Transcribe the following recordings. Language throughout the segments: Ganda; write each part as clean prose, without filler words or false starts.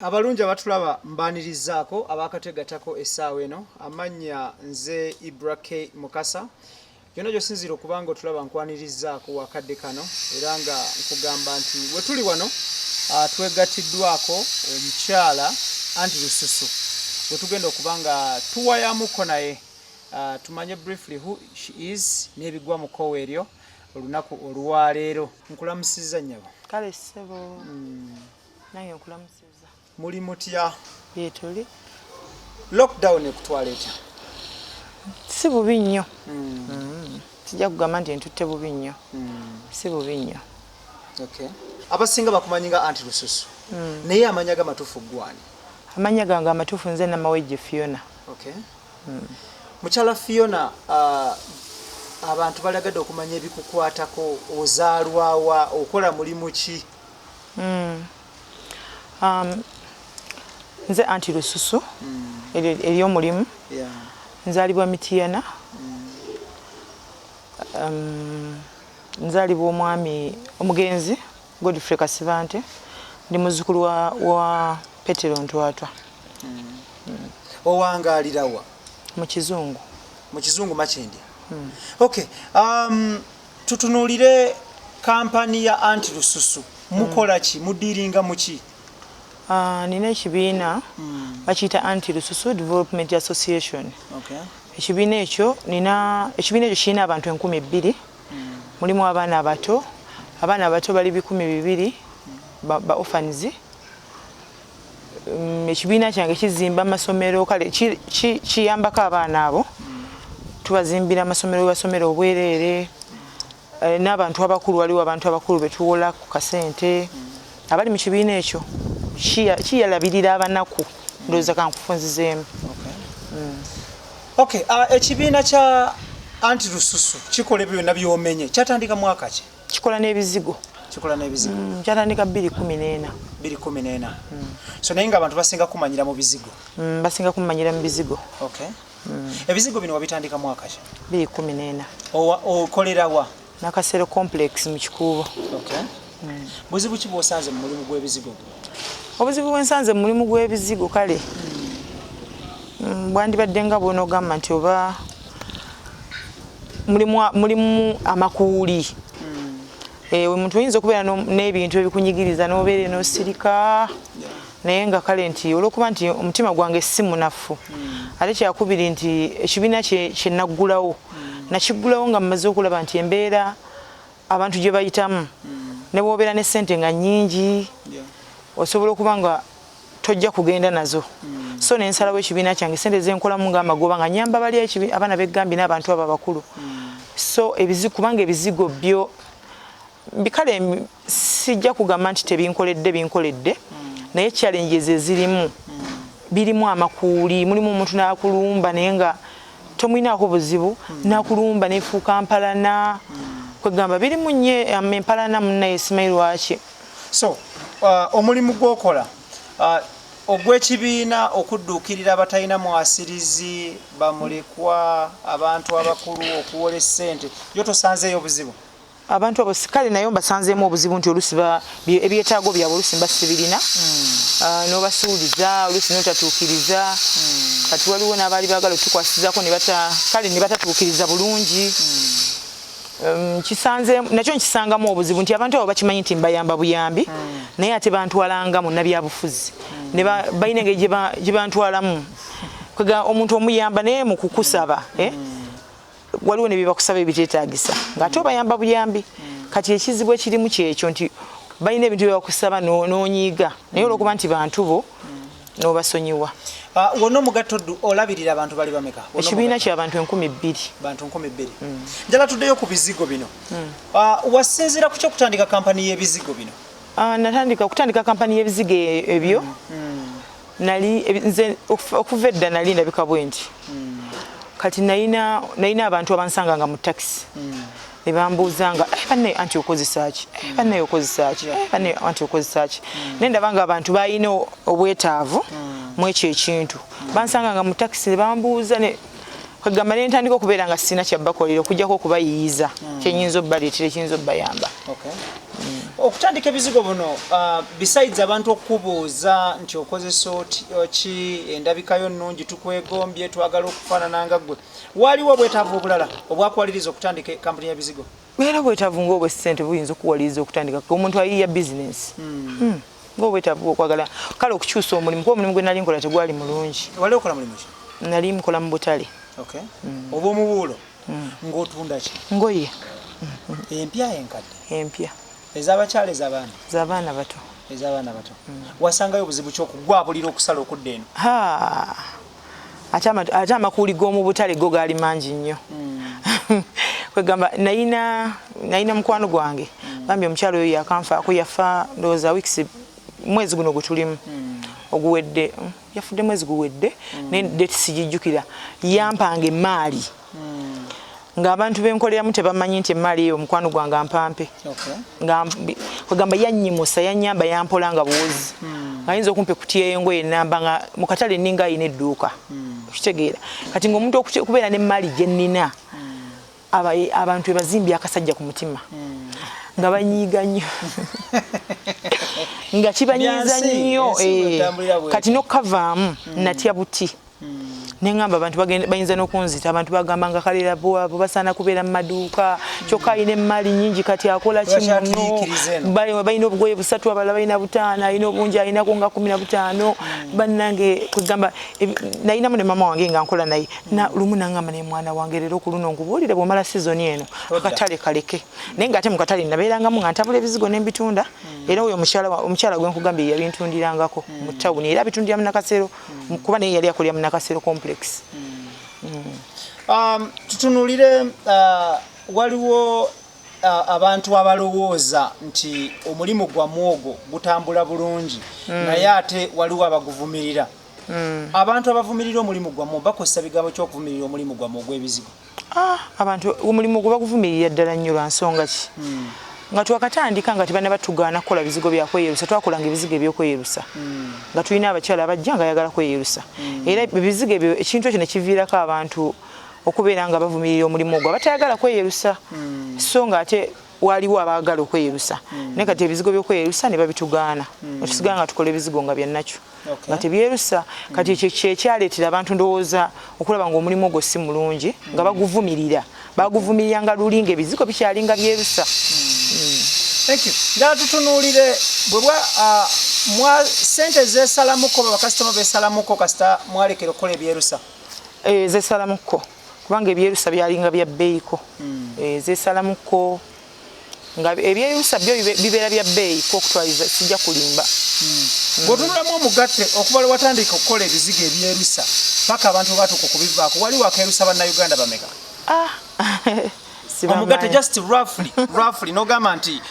Abalungi abatulaba mbanirizaako abakategatako essaawa eno amanya nze IBRAH Mukasa yonna gyosinzira okubanga otulaba nkwanirizaako wakadde kano era nga nkugamba nti we tuli wano twegattiddwako omukyala anti Lususu we tugenda okubanga tuwayamuko naye tumanye briefly who she is n'ebigwa mu kkowe eryo olunaku olwaleero. Nkulamusizza nnyabo. Kale ssebo nange nkulamusizza. Muli mutya? Yetuli. Lockdown ekutwala etya? Si bubi nnyo. Sijja kugamba nti ntutte bubi nnyo. Si bubi nnyo. Okay. Abasinga bakumanyi nga anti Lususu. Naye amanya ga matuufu gwani? Amanya gange amatuufu nze Namawejje Fiona. Okay. Mukyala Fiona, abantu balagadde okumanya ebikukwatako, ozaalwawa, okola mulimu ki? Nze anti Lususu ery'omulimu. Nzaalibwa Mityana. Nzaalibwa omwami omugenzi Godfrey Kasibante. Ndi muzzukulu wa Petero Ntwatwa. Owangaalirawa? Mu Kizungu. Mu Kizungu Makindye. Okay. Tutunuulire kampani ya anti Lususu. Mukola ki? Mudiringa mu ki? Nina ekibiina bakiyita Anti Lususu Development Association. Okay. Ekibiina ekyo kirina abantu 2,000. Mulimu abaana abato. Abaana abato bali 200 ba orphans. Ekibiina kyange kizimba amasomero kale kiyambako abaana abo. Tubazimbira amasomero basomera obwereere. N'abantu abakulu waliwo abantu abakulu betuwola ku kasente. Abali mu kibiina ekyo kiyalabirira abanaku ndowooza kankufunzizeemu. Okay. Ekibiina kya anti Lususu kikola ebyo byonna byomenye kyatandika mwaka ki? Kikola n'ebizigo. Kikola n'ebizigo. Kyatandika 2014. 2014. So naye nga abantu basinga kumanyira mu bizigo. Basinga kumanyira mu bizigo. Okay. Ebizigo bino wabitandika mwaka ki? 2014. Okolera wa? Nakasero complex mu Kikuubo. Okay. Buzibu ki bw'osanze mu mulimu gw'ebizigo? Obuzibu bwensanze mu mulimu gw'ebizigo kale bwandibadde nga bw'onoogamba nti oba mulimu amakuuli. Omuntu oyinza okubeera n'ebintu ebikunyigiriza n'obeera n'osirika naye nga kale nti olw'okuba nti omutima gwange si munafu. Ate kyakubiri nti ekibiina kye naggulawo nakiggulawo nga mmaze okulaba nti embeera abantu gye bayitamu ne bw'obeera ne ssente nga nnyingi osobola okuba nga tojja kugenda nazo. So nensalawo ekibiina kyange ssente zenkolamu ng'amagoba nga nyamba bali abaana b'eggambi n'abantu abo abakulu. So kubanga ebizigo byo bikale sijja kugamba nti binkoledde naye challenges ezirimu birimu amakuuli, mulimu omuntu n'akulumba naye nga tomwinaako buzibu n'akulumba nefuuka mpalana kwegamba birimu nnyo empalana munnaye simanyi lwaki. So omulimu gw'okola ogw'ekibiina okudduukirira abatalina mwasirizi bamulekwa abantu abakulu okuwola essente yo tosanzeeyo obuzibu? Abantu abo kale naye mbasanzeemu obuzibu nti olusi ebyetaago byabwe olusi mba sibirina n'obasuubiza olusi n'otatuukiriza. Kati waliwo n'abaali baagala otukwasizako ne batatuukiriza bulungi. Nakyo nkisangamu obuzibu nti abantu abo bakimanyi nti mbayamba buyambi naye ate bantwalanga mu nnabyabufuzi ne balina engeri gye bantwalamu. Omuntu omuyamba naye mu kukusaba waliwo ne bye bakusaba ebiteetaagisa ng'ate obayamba buyambi. Kati ekizibu ekirimu kyekyo nti balina ebintu bye bakusaba n'onyiiga naye olw'okuba nti bantu bo n'obasonyiwa. Wonna omugatte olabirira abantu bali bameka? Ekibiina ky'abantu 2,000. Bantu 2,000. Njala tuddeyo ku bizigo bino. Wasinziira ku kyokutandika kampani y'ebizigo bino? Kutandika kampani y'ebizigo ebyo nze okuva edda nali ndabika bwe nti kati nalina abantu abansanganga mu takisi ne bambuuzanga banne anti okozesa ki? Banne okozesa ki? Banne anti okozesa ki? Ne ndabanga abantu balina obwetaavu mu ekyo ekintu. Bansanganga mu takisi ne bambuuza kwegamba ne ntandika okubeera nga sina kyabbakolera okujjako okubayiiyiza kyenyinza obbaleetera ekiyinza obbayamba. okutandika ebizigo buno besides abantu okubuuza nti okozesa ki endabikayo nnungi tukwegombye twagala okufaanana nga ggwe waliwo obwetaavu obulala obwakuwaliriza okutandika kampuni y'ebizigo era obwetaavu ng'obwesente buyinza okuwaliriza okutandika omuntu ayiya bizinesi ng'obwetaavu okwagala kale okukyusa omulimu kuba omulimu gwe nali nkola tegwali mulungi wali okola mulimu ki nali mukola mu butale oba omubuulo ng'otunda ki ngoye empya enkadde empya ez'abakyala ez'abaana z'abaana bato ez'abaana bato wasangayo obuzibu kyokugwabulira okusala okudda eno ate amakuuli g'omu butale go gaali mangi nnyo kwegamba nayina mukwano gwange bambi omukyalo oyo yakanfaako yafa ndowooza wiikisi mwezi guno gwe tulimu oguwedde yafudde mwezi guwedde naye date sigijjukira yampanga emmaali ng'abantu benkoleramu tebamanyi nti emmaali eyo omukwano gwange ampampe kwegamba yannyimusa yannyamba yampola nga buwozi ng'ayinza okumpa ekutiya y'engoye namba nga mu katale nninga ayina edduuka okitegeera kati ng'omuntu okubeera n'emmaali gye nnina abantu ebazimbye akasajja ku mutima nga banyiiga nnyo nga kibanyiiza nnyo kati n'okukavaamu natya buti neŋŋamba abantu bayinza n'okunzita abantu bagamba nga kalera bwabo basaana kubeera mu maduuka kyokka alina emmaali nnyingi kati akola kimuno balina obugoye busatu abalala balina butaano alina obungi alinako nga 15 bannange kugamba nalinamu ne mama wange nga nkola naye lumu naŋŋamba naye mwana wange leero ku luno nkubuulire bw'omala sizoni eno akatale kaleke naye ng'ate mu katale nabeerangamu nga ntabula ebizigo n'embitunda era oyo omukyala gwe nkugambye yabintundirangako mu tawuni era abitundira mu Nakasero kuba naye yali akolera mu Nakasero complex. Tutunulire waliwo abantu abalowooza nti omulimu gwa mwogo gutambula bulungi naye ate waliwo abaguvumirira abantu abavumirira omulimu gwa mwogo bakozesa bigambo ky'okuvumirira omulimu gwa mwogo ebizigo abantu omulimu gwe baguvumirira ddala nnyo lwa nsonga ki nga twakatandika nga tebana batugaana kukola bizigo bya kweyerusa twakolanga ebizigo ebyokweyerusa nga tulina abakyala abajja nga ayagala kweyerusa era ebizigo ebyo ekintu ekyo ne kiviirako abantu okubeera nga bavumirira omulimu ogwo abatayagala kweyerusa so nga ate waliwo abaagala okweyerusa naye kati ebizigo by'okweyerusa ne babitugaana otusigala nga tukola ebizigo nga byannakyo nga tebyerusa kati ekyo kyekyaleetera abantu ndowooza okulaba ng'omulimu ogwo si mulungi nga baguvumirira nga luli ng'ebizigo bikyalinga byerusa. Thank you. Njala tutunuulire bwe mwa sente zeesalamuko bakasitoma beesalamuko kasita mwalekera okukola ebyerusa zeesalamuko kubanga ebyerusa byalinga bya bbeeyiko zeesalamuko nga ebyerusa byo bibeera bya bbeeyi okutwaliza sijja kulimba bw'otunulamu omugatte okuba lwe watandika okukola ebizigo ebyerusa paka abantu batuuka okubivaako waliwo akeerusa bannayuganda bameka omugatte just roughly nogamba nti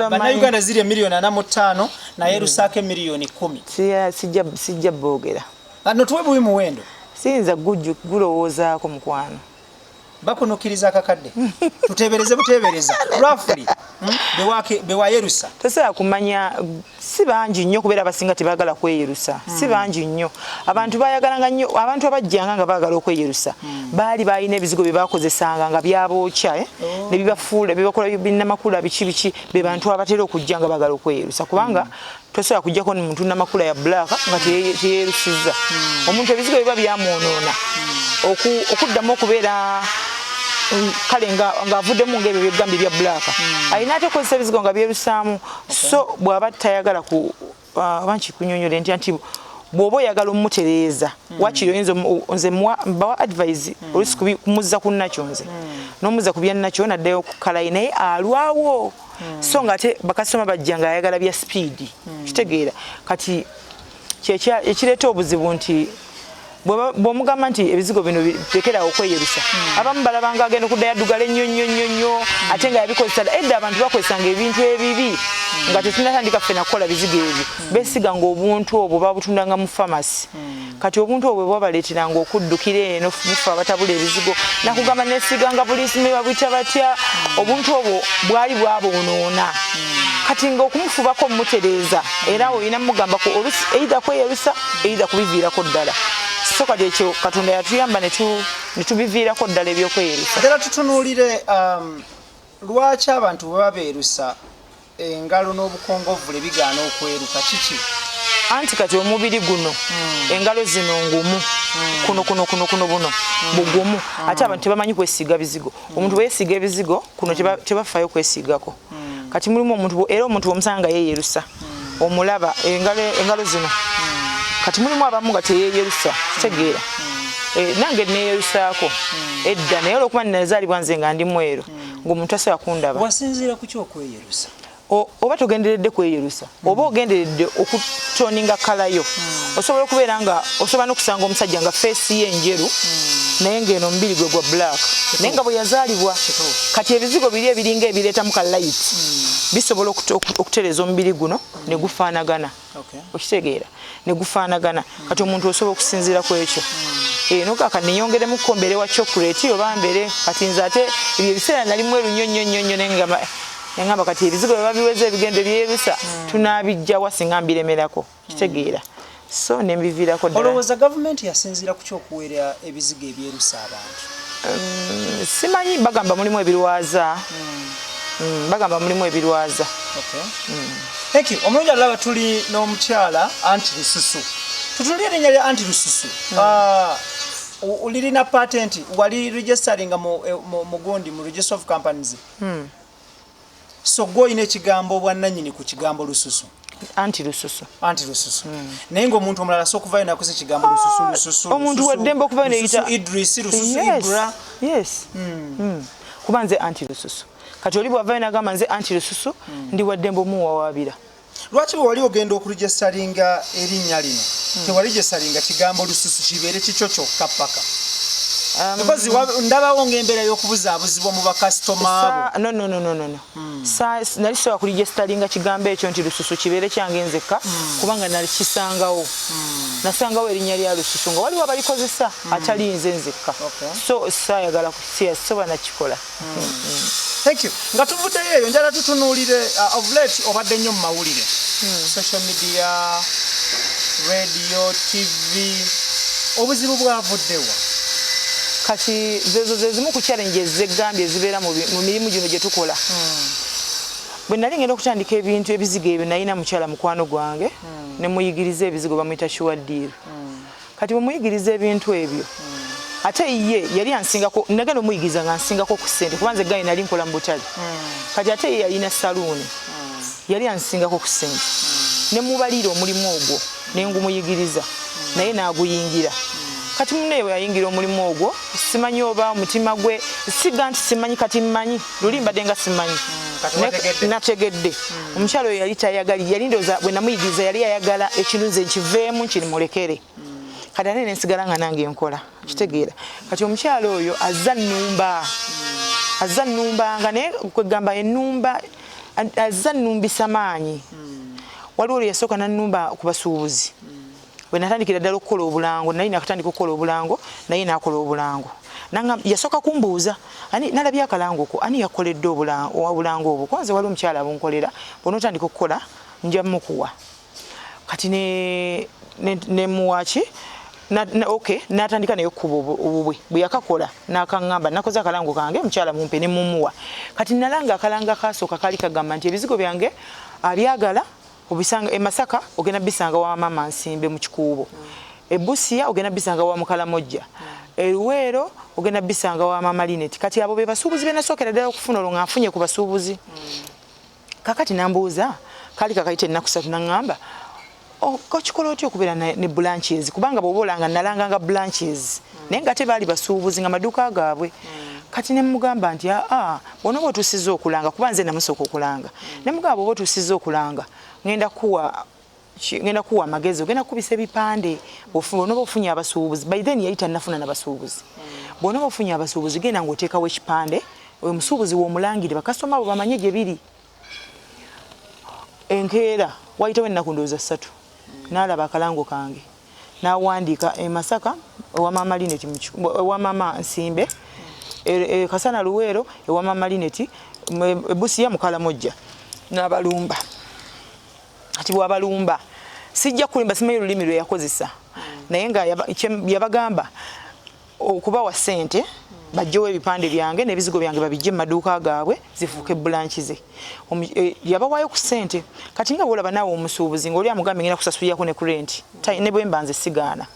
bannayuganda ziri emiliyoni 45 naye erusaako emiliyoni 10 sijja boogera notuwe buwi muwendo siyinza gulowoozaako mukwano bakunukkiriza akakadde tuteebereze buteebereza roughly bewayerusa tosobola kumanya si bangi nnyo kubeera abasinga tebaagala kweyerusa si bangi nnyo abantu bayagalanga nnyo abantu abajjanga nga baagala okweyerusa baali balina ebizigo bye bakozesanga nga byabookya ne bibafuula bibakola binnamakula biki be bantu abatera okujja nga baagala okweyerusa kubanga tosobola kujjako muntu namakula ya black nga teyerusizza omuntu ebizigo biba byamwonoona okuddamu okubeera kale ng'avuddemu ng'ebyo byegambye bya black alina ate okozesa ebizigo nga byerusaamu so bw'aba tayagala bankikunyonyole ntya nti bw'oba oyagala omumutereeza wakiri oyinza nze mbawa advice olusi kumuzza ku nnakyo nze n'omuzza ku bya nnakyo naddayo okukalayi naye alwawo so nga ate bakasitoma bajja nga ayagala bya speedi kitegeera kati ekireeta obuzibu nti bw'omugamba nti ebizigo bino birekera okweyerusa abamu balabanga agenda okuddayo addugala ennyo ate nga yabikozesa edda abantu bakozesanga ebintu ebibi nga tetunatandika ffena kukola bizigo ebyo beesiga ng'obuntu obwo babutundanga mu famasi kati obuntu obwo bwabaleeteranga okuddukira eno mufe abatabula ebizigo nakugamba neesiganga poliisi babuyita batya obuntu obwo bwali bwaboonoona kati ng'okumufubako mumutereeza era olina mugambako olusi eitha kweyerusa eitha kubiviirako ddala so kati ekyo Katonda yatuyamba ne tubiviirako ddala ebyokweyerusa ddala tutunuulire lwaki abantu bwe babeerusa engalo n'obukongovule bigaana okweruka kiki anti kati omubiri guno engalo zino ngumu kuno buno bugumu ate abantu tebamanyi kwesiiga bizigo omuntu bwesiiga ebizigo kuno tebafaayo kwesiigako kati mulimu omuntu era omuntu omusanga yeyerusa omulaba engalo zino kati mulimu abamu nga teyeyerusa kitegeera nange neyerusaako edda naye olwokuba ninazaalibwa nze nga ndi mweru ng'omuntu asobola kundaba wasinziira ku kyokweyerusa oba togenderedde kweyerusa oba ogenderedde okutoninga kalayo osobola okubeera nga osobola n'okusanga omusajja nga feesi ye enjeru naye ng'eno omubiri gwe gwa black naye nga bwe yazaalibwa kati ebizigo biri ebiringa ebireetamu ka light bisobola okutereeza omubiri guno ne gufaanagana okitegeera ne gufaanagana kati omuntu osobola okusinziira ku ekyo nokaka niyongeremu kukombere wa chocolate oba mbere kati nze ate ebyo ebiseera nali mweru nnyo nengamba kati ebizigo bye babiweze ebigendo byerusa tunaabijja wasinga mbiremerako kitegeera so nembiviirako ddala olowooza gavumenti yasinziira ku kyokuweera ebizigo ebyerusa abantu simanyi bagamba mulimu ebirwaza thank you omulungi alaba tuli n'omukyala anti Lususu tutulire erinnya lya anti Lususu lirina patent wali registeringa mu gundi mu register of companies so go ine ekigambo bwannannyini ku kigambo Lususu anti Lususu naye ng'omuntu omulala so okuvayo nakusa ekigambo Lususu omuntu weddembe okuvayo neyita Idris Lususu IBRAH kuba nze anti Lususu kati oli bwavayo nagamba nze anti Lususu ndi weddembe omuwawaabira lwaki bwe wali ogenda okuregisteringa erinnya lino tewaregisteringa kigambo Lususu kibeere kikyo kyokka paka because ndabawo ng'embeera y'okubuzaabuzibwa mu bakasitoma abo no nali sobola kuregisteringa kigambo ekyo nti Lususu kibeere kyange nzekka kubanga nakisangawo nasangawo erinnya lya Lususu nga waliwo abalikozesa atali nze nzekka so saayagala siyasobola nakikola thank you nga tuvuddeyo eyo njala tutunuulire of late obadde nnyo mu mawulire social media radio tv obuzibu bwavuddewa kati ze zimu ku challenges zegambye zibeera mu mirimu gino gye tukola bwe nali ngenda okutandika ebintu ebizigo ebyo nalina mukyala mukwano gwange ne muyigiriza ebizigo bamuyita shuwaddiiru kati bwe muyigiriza ebintu ebyo ate ye yali ansingako nagenda omuyigiriza nga nsingako ku ssente kuba nze gayi nali nkola mu butale kati ate ye yalina saluuni yali ansingako ku ssente ne mubalira omulimu ogwo ne ngumuyigiriza naye n'aguyingira kati munne yayingira omulimu ogwo simanyi oba omutima gwe siga nti simanyi kati mmanyi luli mbadde nga simanyi nategedde omukyalo oyo yali tayagali yali ndowooza bwe namuyigiriza yali ayagala ekintu nze nkiveemu kinimulekere kati ate nensigala nga nange nkola kitegeera kati omukyalo oyo azza nnumbanga naye kwegamba ennumba azza nnumbisa maanyi waliwo olwo yasooka nannumba ku basuubuzi bwe natandikira ddala okukola obulango naye nakatandika okukola obulango naye nakola obulango yasooka kumbuuza nalabye akalango ko ani yakoledde obulango obwo kwanze wali omukyala abunkolera bw'onootandika okukola nja mukuwa kati ne muwaki natandika naye okuba obubwe bwe yakakola nakaŋŋamba nakoze akalango kange omukyala mumpe ne mumuwa kati nalanga akalanga kasooka kali kagamba nti ebizigo byange abyagala obisanga emasaka ogenda bisanga wa mama nsimbe mu kikuubo ebusiya ogenda bisanga wa mukalamojja eruwero ogenda bisanga wa mama Linet kati abo be basuubuzi benasookera ddala okufuna olwo nga nfunye ku basuubuzi kakati nambuuza kali kakayite ennaku 3 naŋŋamba kokikola otya okubeera ne branches kubanga bw'oboolanga nalanganga branches naye nga tebaali basuubuzi nga maduuka gaabwe kati ne mugamba nti bw'onooba otuusizza okulanga kuba nze namusooka okulanga ne mugamba bw'oba otuusizza okulanga ngenda kuwa amagezi ogenda kukubisa ebipande bw'onooba ofunye abasuubuzi by then yali tannafuna n'abasuubuzi bw'onooba ofunye abasuubuzi genda ng'oteekawo ekipande omusuubuzi w'omulangire bakasitoma abo bamanye gye biri enkeera wayitawo ennaku ndowooza 3 n'alaba akalango kange n'awandiika emasaka ewa mama Linet ewa mama nsimbe kasana luweero ewa mama Linet ebusiya mukalamojja n'abalumba kati bw'abalumba sijja kulimba simanyi olulimi lwe yakozesa naye nga yabagamba okubawa ssente bajjewo ebipande byange n'ebizigo byange babijje mu maduuka gaabwe zifuuke branch ze. Yabawaayo ku ssente. Kati nga bw'olaba naawe omusuubuzi ng'oli amugambe ngenda kusasulirako ne ku rent. Ne bwe mba nze sigaana.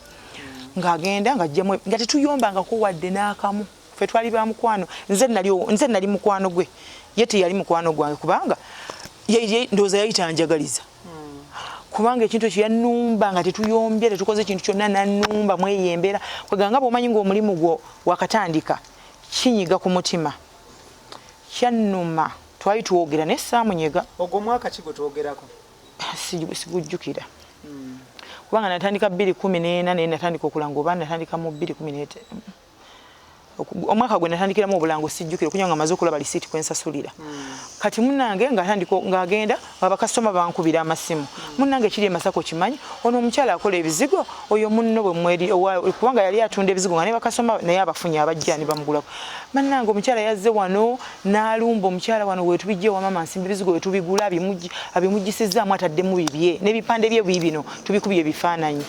Ng'agenda ng'ajjamu nga tetuyombangako wadde n'akamu. Ffe twali ba mukwano. Nze nali mukwano gwe. Ye teyali mukwano gwange kubanga ndowooza yali tanjagaliza. Kubanga ekintu kye yannumba nga tetuyombye tetukoze ekintu kyonna nannumba mweyembera kweganga bw'omanyi ng'omulimu gwo wakatandika kinyiga ku mutima kyannuma twali tuwogera naye saamunyega. Ogwo mwaka ki gwe twogerako? Sigujjukira. Kubanga natandika 2014 naye natandika okulanga oba natandika mu 2018 omwaka gwe natandikiramu obulango sijjukira okunyanga amaze okulaba lisiiti kwensasulira. Kati munnange ng'agenda abakasitoma bankubira amasimu. Munnange kiri Masako kimanyi ono omukyala akola ebizigo oyo munno bwe mweri kubanga yali atunda ebizigo nga ne bakasitoma naye abafunye abajja ne bamugulako. Munnange omukyala yazze wano n'alumba omukyala wano wetubijje wa mama nsimba ebizigo wetubigula abimuggisizaamu ataddemu bibye n'ebipande bye bibino tubikubye ebifaananyi.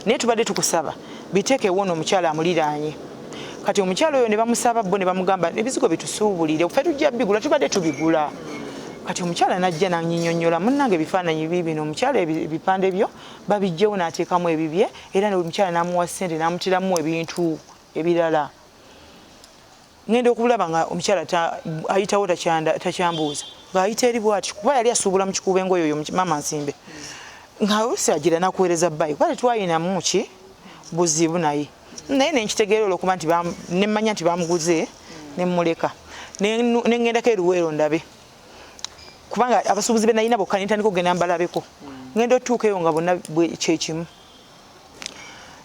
Naye tubadde tukusaba biteeke wona omukyala amuliraanye. Kati omukyalo oyo ne bamusaba bo ne bamugamba ebizigo bitusuubulire ffe tujja bigula tubadde tubigula. Kati omukyala najja nanyinyonnyola munnange ebifaananyi bibino omukyala ebipande byo babijjewo n'ateekamu ebibye era omukyala n'amuwa ssente n'amutiramu ebintu ebirala. Ngenda okulaba nga omukyala ayitawo takyambuuza ng'ayita eri bw'ati kuba yali asuubula mu kikuubo engoye oyo mama nsimbe nga osagira nakuweereza bbayi kuba tetwalinamu ki buzibu naye. Naye nenkitegeera olwokuba nti nemmanya nti bamuguze nemmuleka nengendako eruweero ndabe kubanga abasuubuzi be nalina bokka nentandika okugenda mbalabeko ngenda otuukeyo nga bonna kyekimu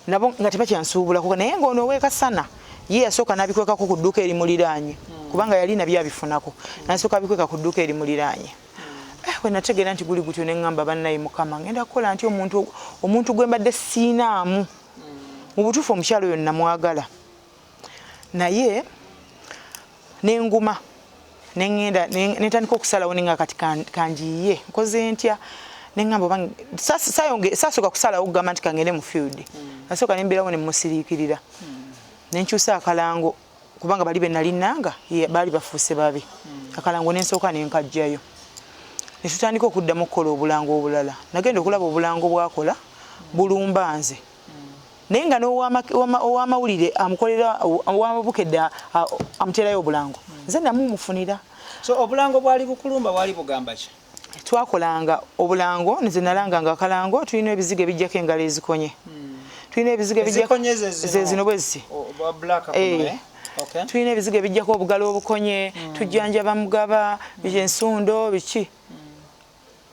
nabo nga tebakyansuubulako naye ng'ono ow'ekasana ye yasooka n'abikwekako ku dduuka erimuliraanye kubanga yalina byabifunako nasooka abikweka ku dduuka erimuliraanye. Bwe nategeera nti guli gutyo ne ŋŋamba bannaye Mukama ngenda kukola nti omuntu gwe mbadde siinaamu mu butuufu omukyalo oyo namwagala naye nenguma nengenda netandika okusalawo nenga kati kanjiye nkoze ntya nengamba sasooka kusalawo okugamba nti kangende mu field nasooka nemberawo nemusiriikirira nenkyusa akalango kubanga bali be nali nanga baali bafuuse babi akalango nensooka nenkajjayo netutandika okuddamu okukola obulango obulala nagenda okulaba obulango bwakola bulumba nze naye nga n'owamawulire amukolera owamabukedde amuteerayo obulango nze namumufunira. So obulango bwali bukulumba bwali bugamba ki? Twakolanga obulango nze nalanganga akalango tulina ebizigo ebijjako engalo ezikonye tulina ebizigo zino bwezi tulina ebizigo ebijjako obugalo obukonye tujjanjaba mugaba ensundo biki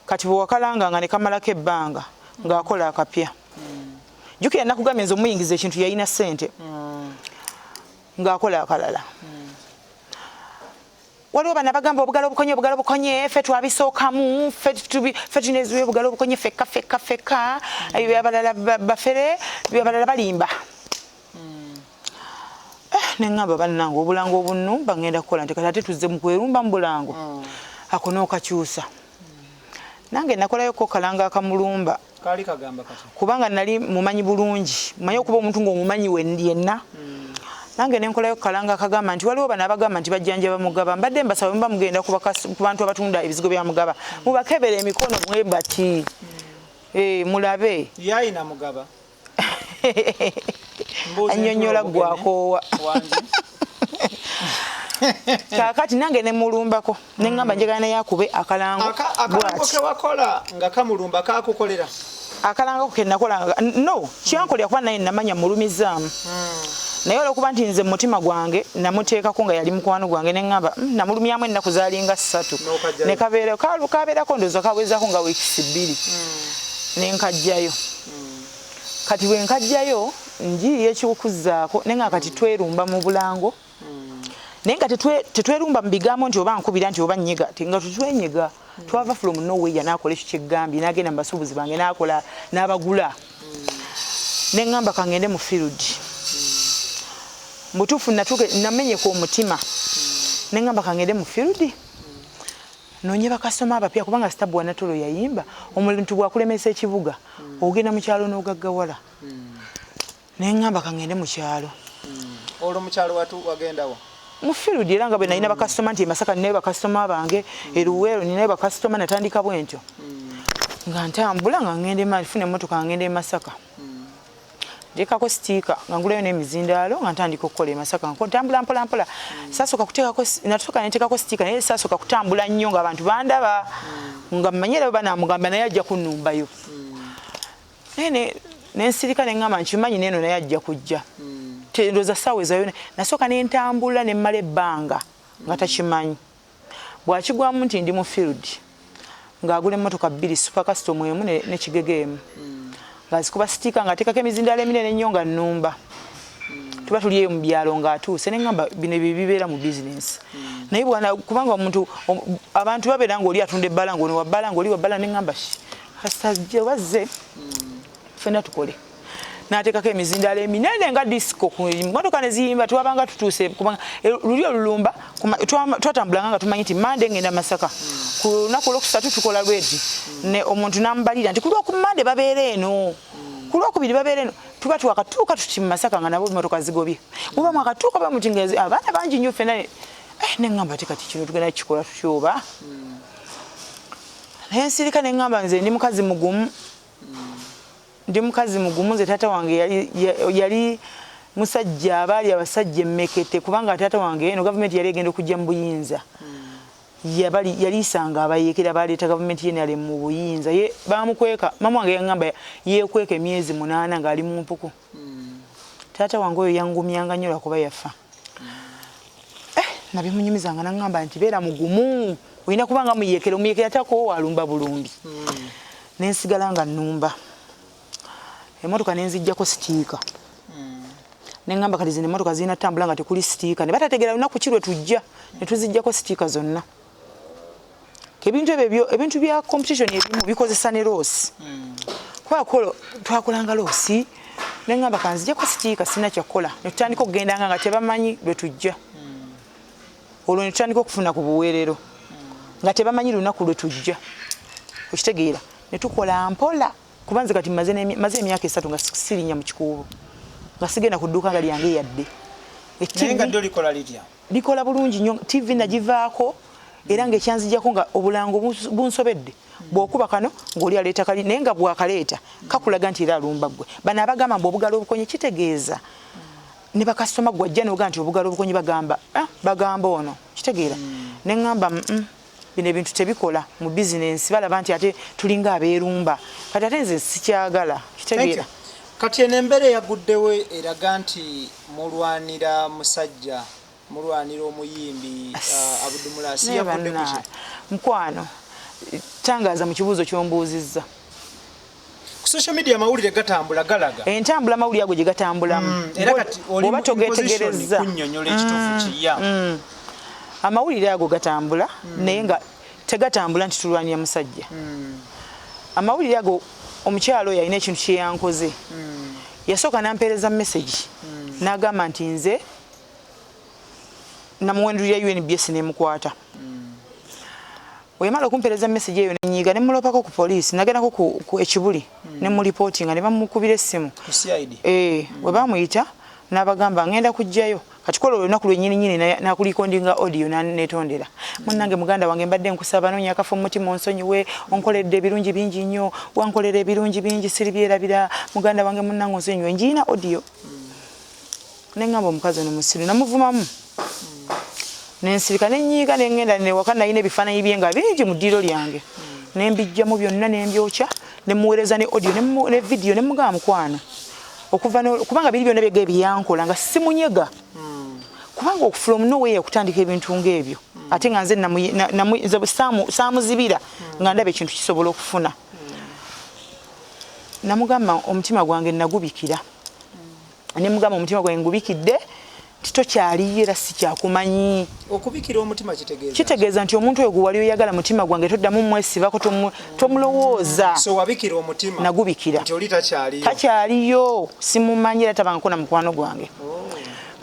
kati bwe wakalanganga ne kamalako ebbanga ng'akola akapya. Jukira nakugambye nze omuyingiza ekintu yalina ssente ng'akola akalala. Waliwo bana bagamba obugalo obukonye ffe twabisookamu ffe tulina obugalo obukonye fekka abalala bafere abalala balimba. Ne ŋŋamba bannange obulango obunumba ngenda kukola nti kati ate tuzze mu kwerumba mu bulango ako n'okakyusa. Nange nakolayoko kalanga akamulumba kali kagamba kati kubanga nali mumanyi bulungi manyi okuba omuntu ng'omumanyi yenna nange nenkolayo kalanga akagamba nti waliwo bano abagamba nti bajjanjaba mugaba mbadde mbasaba mba mugenda ku bantu abatunda ebizigo bya mugaba mubakebera emikono mwe bati mulabe yayina mugaba annyonnyola gwakoowa kakati nange nemulumbako neŋŋamba njagala naye akube akalango ke wakola nga kamulumba kakukolera akalango ke nakolanga no kyankolera kuba naye namanya mulumizaamu naye olwokuba nti nze mutima gwange namuteekako nga yali mukwano gwange neŋŋamba namulumyamu ennaku zaalinga 3 ne kabeerako ndowooza kawezaako nga wiikisi 2 nenkajjayo kati bwe nkajjayo njiiyo ekiwukuzzaako naye nga kati twerumba mu bulango naye nga tetwerumba mu bigambo nti oba nkubira nti oba nnyega nga tetwenyega twava from nowhere n'akola ekyo kyeggambye n'agenda mu basuubuzi bange n'akola n'abagula neŋŋamba kangende mu field mutuufu namenyeka omutima neŋŋamba kangende mu field noonye bakasitoma abapya kubanga Sitabu Wanatolo yayimba omuntu bwakulemesa ekibuga ogenda mu kyalo n'ogaggawala neŋŋamba kangende mu kyalo olwo mukyalo watu wagenda wa mu field era nga bwe nalina bakasitoma nti Masaka ninayo bakasitoma bange eruweero ninayo bakasitoma natandika bwentyo nga ntambula nga ngende mafune emmotoka ngende Masaka ndekako sitiika nga ngulayo n'emizindaalo nga ntandika okukola e Masaka nga ntambula mpola sasooka kuteekako natuuka neteekako sitiika naye sasooka kutambula nnyo nga abantu bandaba nga mmanyira banamugamba naye ajja kunnumbayo naye nensirika neŋŋamba nkimanyi neeno naye ajja kujja ndoza ssaawa ezayo nasooka nentambula nemmala ebbanga nga takimanyi bwakigwamu nti ndi mu field ng'agula emmotoka 2 super custom emu n'ekigege emu ng'azikuba sitiika ng'ateekako emizindaalo eminene ennyo nga nnumba tuba tuli eyo mu byalo ng'atuuse neŋŋamba bino bibeera mu bizinensi naye kubanga omuntu abantu babeera ng'oli atunda ebbala ng'oni wabbala ng'oli wabbala neŋŋamba kasajja wazze ffenna tukole n'ateekako emizindaalo eminene nga disco ku mmotoka ne ziyimba twabanga tutuuse kubanga luli olulumba twatambulanga nga tumanyi nti Mande ngenda Masaka ku lunaku olwokusatu tukola lwedi ne omuntu n'amubalira nti ku lwokumande babeera eno ku lwokubiri babeera eno tuba twakatuuka tuti mu Masaka nga nabo emmotoka zigobye muba mwakatuuka bamuti ngezi abaana bangi nnyo ffenna neŋŋamba ati kati kino tugenda kikola tutyoba naye nsirika neŋŋamba nze ndi mukazi mugumu nze taata wange yali musajja abaali abasajja emmekete kubanga taata wange eno gavumenti yali egenda okujja mu buyinza yaliisanga abayeekera baleeta gavumenti yenale mu buyinza ye bamukweka mama wange yaŋŋamba yeekweka emyezi 8 ng'ali mu mpuku taata wange oyo yangumyanga nnyo lwakuba yafa nabimunyumizanga naŋŋamba nti beera mugumu olina kubanga muyeekera taako walumba bulumbi nensigala nga nnumba emmotoka nenzijjako sitiika neŋŋamba kati zino emmotoka zirina ttambula nga tekuli sitiika ne batategeera lunaku ki lwe tujja ne tuzijjako sitiika zonna ebintu bya competition ebimu bikozesa ne loosi kubakolo twakolanga loosi neŋŋamba kanzijjako sitiika sina kyakkola ne tutandika okugendanga nga tebamanyi lwe tujja olwo ne tutandika okufuna ku buweerero nga tebamanyi lunaku lwe tujja okitegeera ne tukola mpola kubanze kati maze emyaka 3 nga sirinya mu kikuubo nga sigenda ku dduuka nga lyange yadde nga ddyo likola litya likola bulungi nnyo TV nagivaako era ng'ekyanzijjako nga obulango bunsobedde bw'okuba kano ng'oli aleeta kali naye nga bw'akaleeta kakulaga nti era alumba ggwe bano abagamba mbu obugalo obukonye kitegeeza ne bakasitoma gwajja noga nti obugalo obukonye bagamba ono kitegeera neŋŋamba bino ebintu tebikola mu bizinensi balaba nti ate tulinga abeerumba kati ate nze sikyagala kitegeera kati eno embeera eyaguddewo eraga nti mulwanira musajja mulwanira omuyimbi Abdul Mulaasi yavudde ku ki mukwano tangaza mu kibuuzo ky'ombuuzizza ku social media amawulire gatambula galaga entambula amawulire ago gye gatambulamu era kati oli mu togetegereza kunnyonnyola ekituufu kiya amawulire ago gatambula naye nga tegatambula nti tulwanira musajja amawulire ago omukyalo oyo alina ekintu kye yankoze yasooka nampeereza message n'agamba nti nze namuwendulira UNBS nemukwata wemala okumpeereza message eyo nenyiiga nemulopako ku poliisi nagendako ku ekibuli nemulipootinga ne bamukubira essimu we bamuyita n'abagamba ngenda kujjayo kati kola olunaku lwennyininyini nakulikondinga audio netondera munnange muganda wange mbadde nkusaba noonya akafa omutima onsonyiwe onkoledde ebirungi bingi nnyo wankolera ebirungi bingi siribyerabira muganda wange munnange onsonyiwe njiina audio neŋŋamba omukazi ono musiru namuvumamu nensirika nenyiiga nengenda newaka nayina ebifaananyi bye nga bingi mu ddiiro lyange nembijjamu byonna nembyokya nemuweereza ne audio ne video nemugamba mukwano kubanga biri byonna byega ebyankola nga simunyega kubanga from nowhere okutandika ebintu ng'ebyo ate nga nze saamuzibira nga ndaba ekintu kisobola okufuna namugamba omutima gwange nagubikira nemugamba omutima gwange ngubikidde titokyaliyo era sikyakumanyi okubikira omutima kitegeeza nti omuntu oyo gwali oyagala mutima gwange toddamu mwesibako tomulowooza so wabikira omutima nagubikira nti oli takyaliyo simumanyi era tabangako na mukwano gwange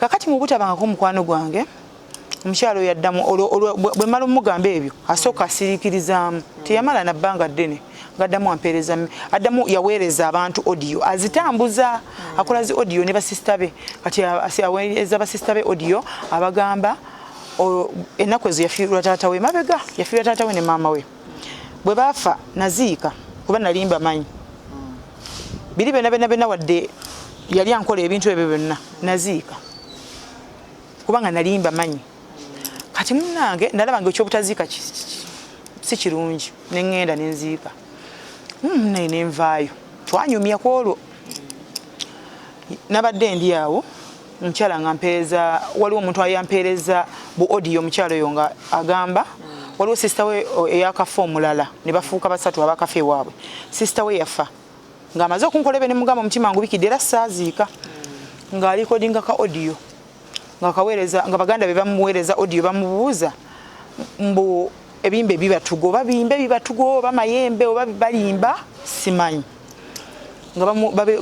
kakati mu butabangako mukwano gwange omukyalo oyo addamu bwe mala omugamba ebyo asooka asiriikirizaamu teyamala nabbanga ddene ngaddamu ampeereza addamu yaweereza abantu audio azitambuza akola zi audio ne basista be kati aweereza basista be audio abagamba ennaku ezo yafiirwa taata we mabega yafiirwa taata we ne maama we bwe baafa naziika kuba nalimba manyi biri bena wadde yali ankola ebintu ebyo byonna naziika kubanga nalimba manyi kati munnange ndalaba ng'ekyobutaziika si kirungi neŋŋenda nenziika naye nenvaayo twanyumya ku olwo nabadde ndi awo omukyala nga mpeereza waliwo omuntu ayampeereza bu audio omukyala oyo nga agamba waliwo sisita we eyakafa omulala ne bafuuka basatu abakafa ewaabwe sisita we yafa ng'amaze okunkola ebe ne mugamba omutima ngubikidde era saaziika ng'alikodinga ka audio ng'akaweereza nga baganda be bamuweereza audio bamubuuza mbu ebimbe bibatugo oba bimbe bibatugo oba mayembe oba balimba simanyi nga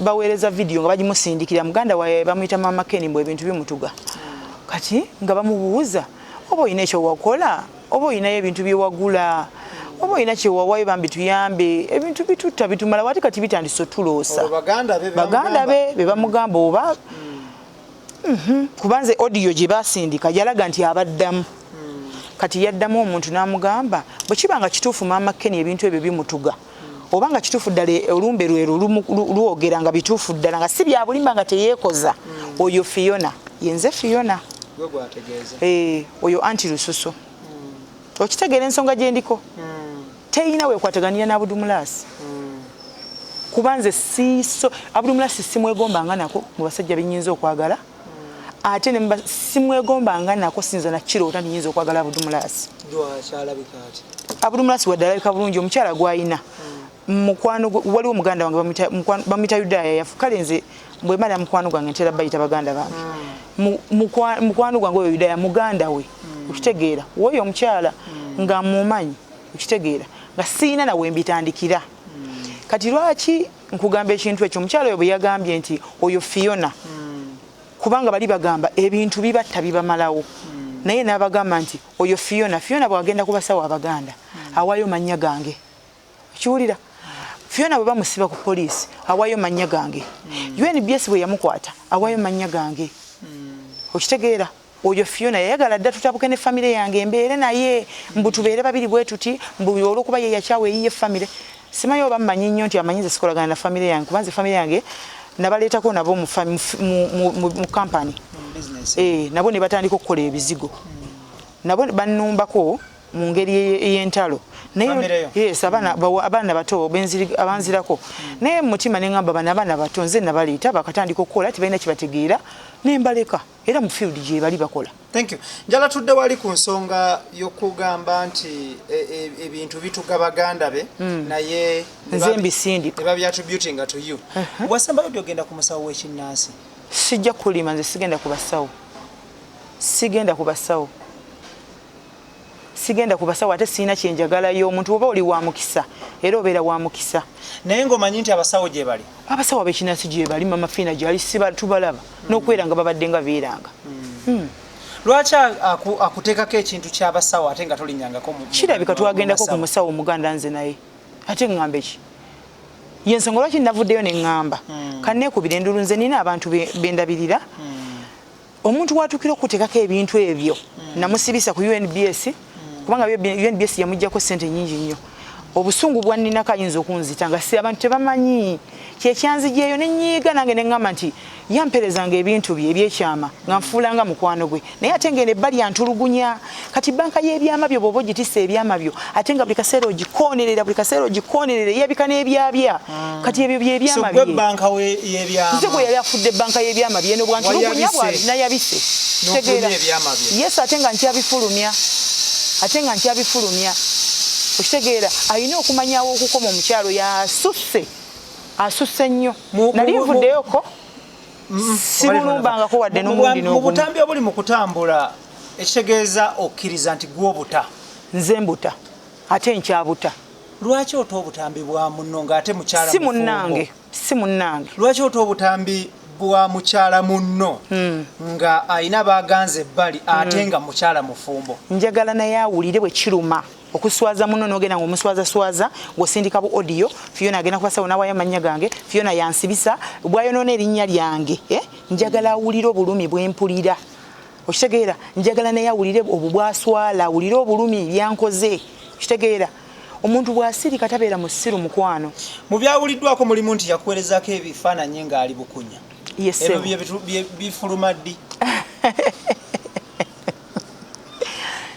baweereza video nga bagimusindikira muganda waye bamuyita mama Ken mbu ebintu bimutuga kati nga bamubuuza oba oyina ekyo wakola oba oyinayo ebintu byewagula oba oyina kyewawayo bambi tuyambe ebintu bitutta bitumala wati kati bitandise otuloosa baganda be bebamugamba oba kubanze audio gye basindika yalaga nti abaddamu kati yaddamu omuntu n'amugamba bwe kibanga kituufu maama Ken ebintu ebyo bimutuga obanga kituufu ddala olumbe lwero luwogera nga bituufu ddala nga si bya bulimba nga teyeekoza oyo Fiona yenze Fiona oyo anti Lususu okitegeera ensonga gye ndiko teyina weekwataganira ne Abdul Mulaasi kubanze siso Abdul Mulaasi simwegombanga nako mu basajja benyinza okwagala ate ne simwegombanga nako sinza na kiroota nyinza okwagala Abdul Mulaasi Abdul Mulaasi wadalabika bulungi omukyala gwayina mukwano waliwo muganda wange bamita Yudaya yafukale nze mbwe mala mukwano gwange ntera bayita baganda bange mukwano gwange oyo Yudaya muganda we ukitegeera woyo omukyala nga mumanyi ukitegeera nga siina nawe mbitandikira kati lwaki nkugamba ekintu ekyo omukyala oyo bwe yagambye nti oyo Fiona kubanga bali bagamba ebintu bibatta bibamalawo naye n'abagamba nti oyo Fiona bwagenda kubasawo abaganda awaayo mannya gange kiwulira Fiona bwe bamusiba ku poliisi awaayo mannya gange UNBS bwe yamukwata awaayo mannya gange okitegeera oyo Fiona yayagala dda tutabuke ne famire yange embeere naye mbu tubeere babiri bwe tuti mbu olw'okuba ye yakyawe eyiye famire simanyi oba mmanyi nnyo nti amanyize sikolagana na famire yange kubanze famire yange nabaleetako nabo mu kampani nabo ne batandika okukola ebizigo nabo bannumbako mu ngeri ey'entalo naye yes abaana bato abanzirako naye mutima ne ngamba abaana bato nze nabaleeta bakatandika okukola tibalina kibategeera nembaleka era mu field gye bali bakola. Thank you. Njala tudde wali ku nsonga y'okugamba nti ebintu bituga baganda be naye nze mbisindika eba byattributing to you. Wasamba yodi ogenda ku musawo w'ekinnansi. Sijja kulima nze sigenda kubasawo. Sigenda kubasawo ate sina kyenjagalayo omuntu oba oli wa mukisa era obeera wa mukisa naye ng'omanyi nti abasawo gye bali abasawo ab'ekinnansi gye bali mama Fiina gyali siba tubalaba n'okwera nga babadde nga beeranga lwaki akuteekako ekintu ky'abasawo ate nga tolinnyangako kirabika twagendako ku musawo omuganda nze naye ate ŋŋamba eki yensonga lwaki navuddeyo ne ŋŋamba kanneekubira endulu nze nina abantu bendabirira omuntu watuukira okuteekako ebintu ebyo namusibisa ku UNBS kubanga UNBS yamujjako sente nyingi nnyo obusungu bwanninako ayinza okunzita nga si abantu tebamanyi kyekyanzijeeyo nenyiiga nange neŋŋamba nti yamperezanga ebintu bye ebyekyama nga nfuulanga mukwano gwe naye ate ngene ebbali yantulugunya kati banka y'ebyama byo bw'oba ogitisse ebyama byo ate nga buli kaseera ogikoonerera yebika n'ebyabya kati ebyo byebyama bye nze gwe yali afudde banka y'ebyama bye nobwantulugunya bwali nayabise kitegeera yesu ate nga nkyabifulumya okitegeera alina okumanyawo okukoma omukyalo asusse nnyo nali nvuddeyoko sibulumbangako wadde n'omundi mu butambi obuli mu kutambula ekitegeeza okkiriza nti gw'obuta nze mbuta ate nkyabuta lwaki ota obutambi bwa munno ng'ate mukyala si munnange lwaki ota obutambi bwa mukyala munno nga ayina baganze ebbali ate nga mukyala mufumbo njagala naye awulire bwe kiruma okuswaza muno nogenda ngomuswaza swaza ngosindika bu audio Fiona agenda kubasa onawayo amanya gange Fiona yansibisa bwayonona erinnya lyange njagala awulire obulumi bwempulira okitegeera njagala naye awulire obubwaswala awulire obulumi byankoze okitegeera omuntu bwasirika tabeera mu ssiru mukwano mu byawuliddwako mulimu nti yakuweerezako ebifaananyi ng'ali bukunya ebyo bifuluma ddi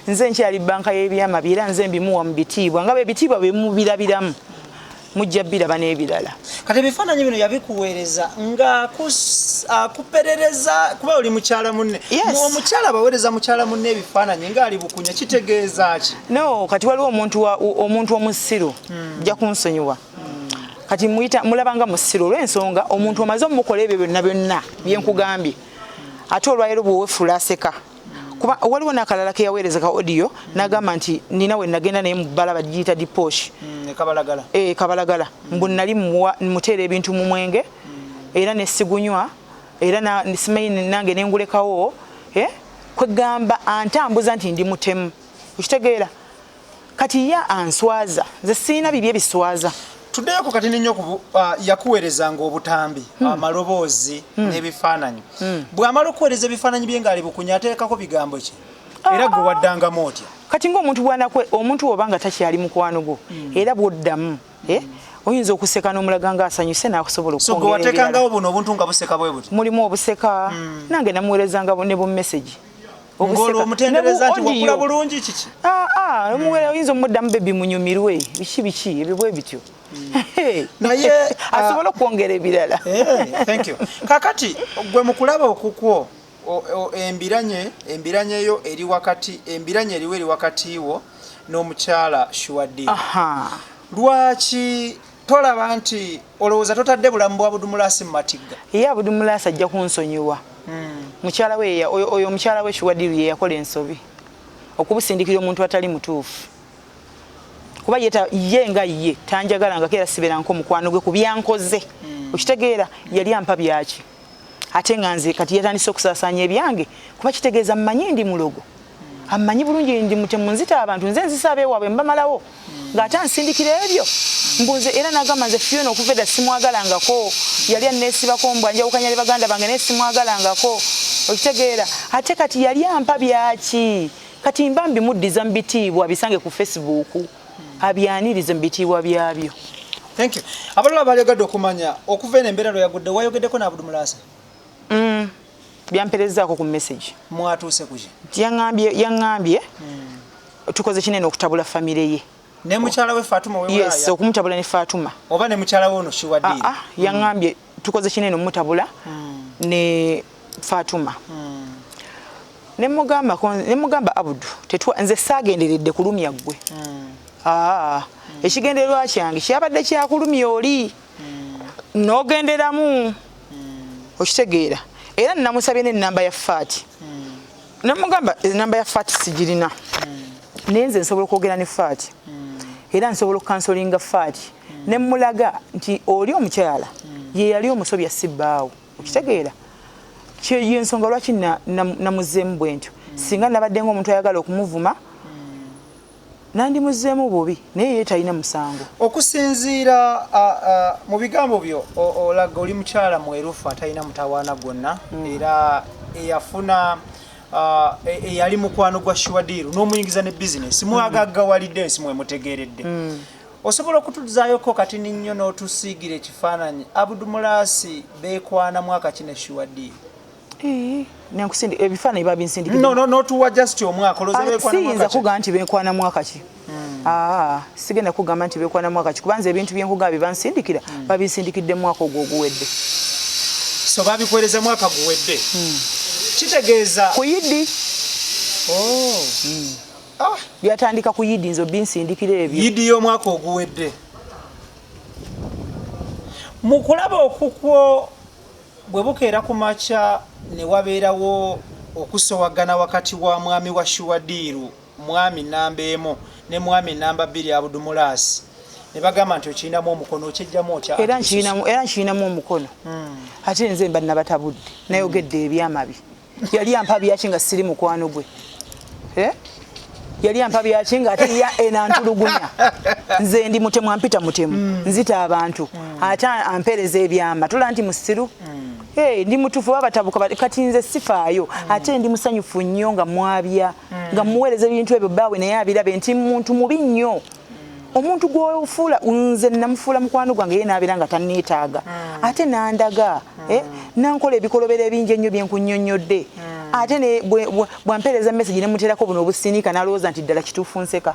nze nkyali banka y'ebyama era nze mbimuwa mu bitiibwa nga bebitiibwa bemubirabiramu mujja biraba n'ebirala kati ebifaananyi bino yabikuweereza nga akuperereza kuba oli mukyala munne omukyala abaweereza mukyala munne ebifaananyi ng'ali bukunya kitegeeza ki no kati waliwo omuntu omusiru jja kunsonyiwa kati mulabanga musiru olw'ensonga omuntu omaze omukola ebyo byonna byonna byenkugambye ate olwayiro bwewefula aseka kuba waliwo n'akalala ke yaweereza ka audio n'agamba nti nina we nagenda naye mu bbala bagiyita diposh kabalagala mbu nali muteera ebintu mu mwenge era nesigunywa era simanyi nange nengulekawo kwegamba antambuza nti ndi mutemu okitegeera kati ye answaza nze siina bibi ebiswaza tuddeyoko kati ninyo yakuweerezanga obutambi amaloboozi n'ebifaananyi bw'amala okuweereza ebifaananyi bye ng'ali bukunya ateekako bigambo ki era gwe waddangamu otya kati ng'omuntu omuntu oba nga takyali mukwano gwo era bw'oddamu oyinza okuseka n'omulaga ng'asanyuse n'akusobola okukwongera ebirala. So gwe wateekangawo buno obuntu nga buseka bwe buti? Mulimu obuseka nange namuweerezanga ne bu message. Ngolo omutendereza nti wakula bulungi kiki? Omuweereza oyinza omuddamu bebi munyumirwe biki ebyo bwe bityo. Naye asobola okwongera ebirala. Thank you. Kakati gwe mukulaba okukwo embiranye yo eri wakati embiranye eriwo eri wakati wo n'omukyala Shuwaddi. Lwaki tolaba nti olowooza totadde bulamu bwa Abdul Mulaasi mu matigga? Ye Abdul Mulaasi ajja kunsonyiwa. Mukyala we oyo mukyala we Shuwaddi ye yakola ensobi okubusindikira omuntu atali mutuufu. Kuba ye nga ye tanjagala nga kera sibera nko mukwano gwe kubyankoze okitegeera yali ampa byaki ate nga nze kati yatandise okusaasaanya ebyange kuba kitegeeza mmanyi ndi mulogo amanyi bulungi ndi mutemu nzita abantu nze nzisaabe waabwe mbamalawo ng'ate ansindikira ebyo mbuze era nagamba nze Fiona okuva edda simwagalangako yali anneesibako mbwa njawukanya ne baganda bange naye simwagalangako okitegeera ate kati yali ampa byaki kati mba mbimuddiza mu bitiibwa bisange ku Facebook abyanirize mu bitiibwa byabyo. Thank you. Abalala balegadde okumanya okuva eno embeera lweyagudde wayogeddeko ne Abdul Mulaasi? Byamperezaako ku message. Mwatuuse kuki? Yaŋŋambye tukoze kinene okutabula famire ye. Ne mukyala we Fatuma we waya? Yes, okumutabula ne Fatuma. Oba ne mukyala we ono Shuwaddi? Yaŋŋambye tukoze kinene omutabula ne Fatuma. Ne mugamba Abdu nze saagenderedde kulumya ggwe. Ekigendererwa kyange kyabadde kyakulumya oli n'ogenderamu okitegeera era namusabye n'ennamba ya Faati namugamba ennamba ya Faati sigirina naye nze nsobola okwogera ne Faati era nsobola okukansolinga Faati ne mulaga nti oli omukyala ye yali omusobya sibbaawo okitegeera yensonga lwaki namuzzeemu bwe ntyo singa nabadde ng'omuntu ayagala okumuvuma nandi muzeemu bubi naye ye talina musango. Okusinziira mu bigambo byo olaga oli mukyala mwerufu atalina mutawaana gwonna era eyafuna eyali mukwano gwa Shuwaddi n'omuyingiza ne bizinesi mwagaggawalidde ensi mwemutegeeredde. Osobola okutuzzaayoko kati nnyo n'otusiigira ekifaananyi Abdul Mulaasi beekwana mwaka ki ne Shuwaddi? Ebifaananyi babinsindikira. No tuwa just omwaka olowooza beekwana mwaka ki? Siyinza kugamba nti beekwana mwaka ki. Sigenda kugamba nti beekwana mwaka ki kubanza ebintu byenkugamba bye bansindikira babinsindikidde mwaka ogwo oguwedde. So babikuweereza mwaka guwedde? Kitegeeza ku Yiddi. Byatandika ku Yiddi nzo binsindikira ebyo. Yiddi y'omwaka oguwedde. Mu kulaba okukwo bwe bukeera ku makya ne wabeerawo okusowagana wakati wa mwami wa Shuwaddi mwami namba emu ne mwami namba 2 Abdul Mulaasi ne bagamba nti okirinamu omukono okyejjamu otya? Era nkirinamu omukono ate nze mba nabatabudde nayogedde ebyamabi yali ampa byaki nga siri mukwano gwe yali ampa byaki ng'ate ya enantulugunya nze ndi mutemu ampita mutemu nzita abantu ate ampeereza ebyama tula nti musiru ndi mutufu babatabuka kati nze sifaayo ate ndi musanyufu nnyo nga mwabya nga muweereza ebintu ebyo baawe naye abirabe nti muntu mubi nnyo omuntu gwofuula nze namufuula mukwano gwange ye nabeera nga tanneetaaga ate nandaga nankola ebikolobero ebingi ennyo byenkunnyonnyodde ate ne bwampeereza message ne muteerako buno obusinika nalowooza nti ddala kituufu nseka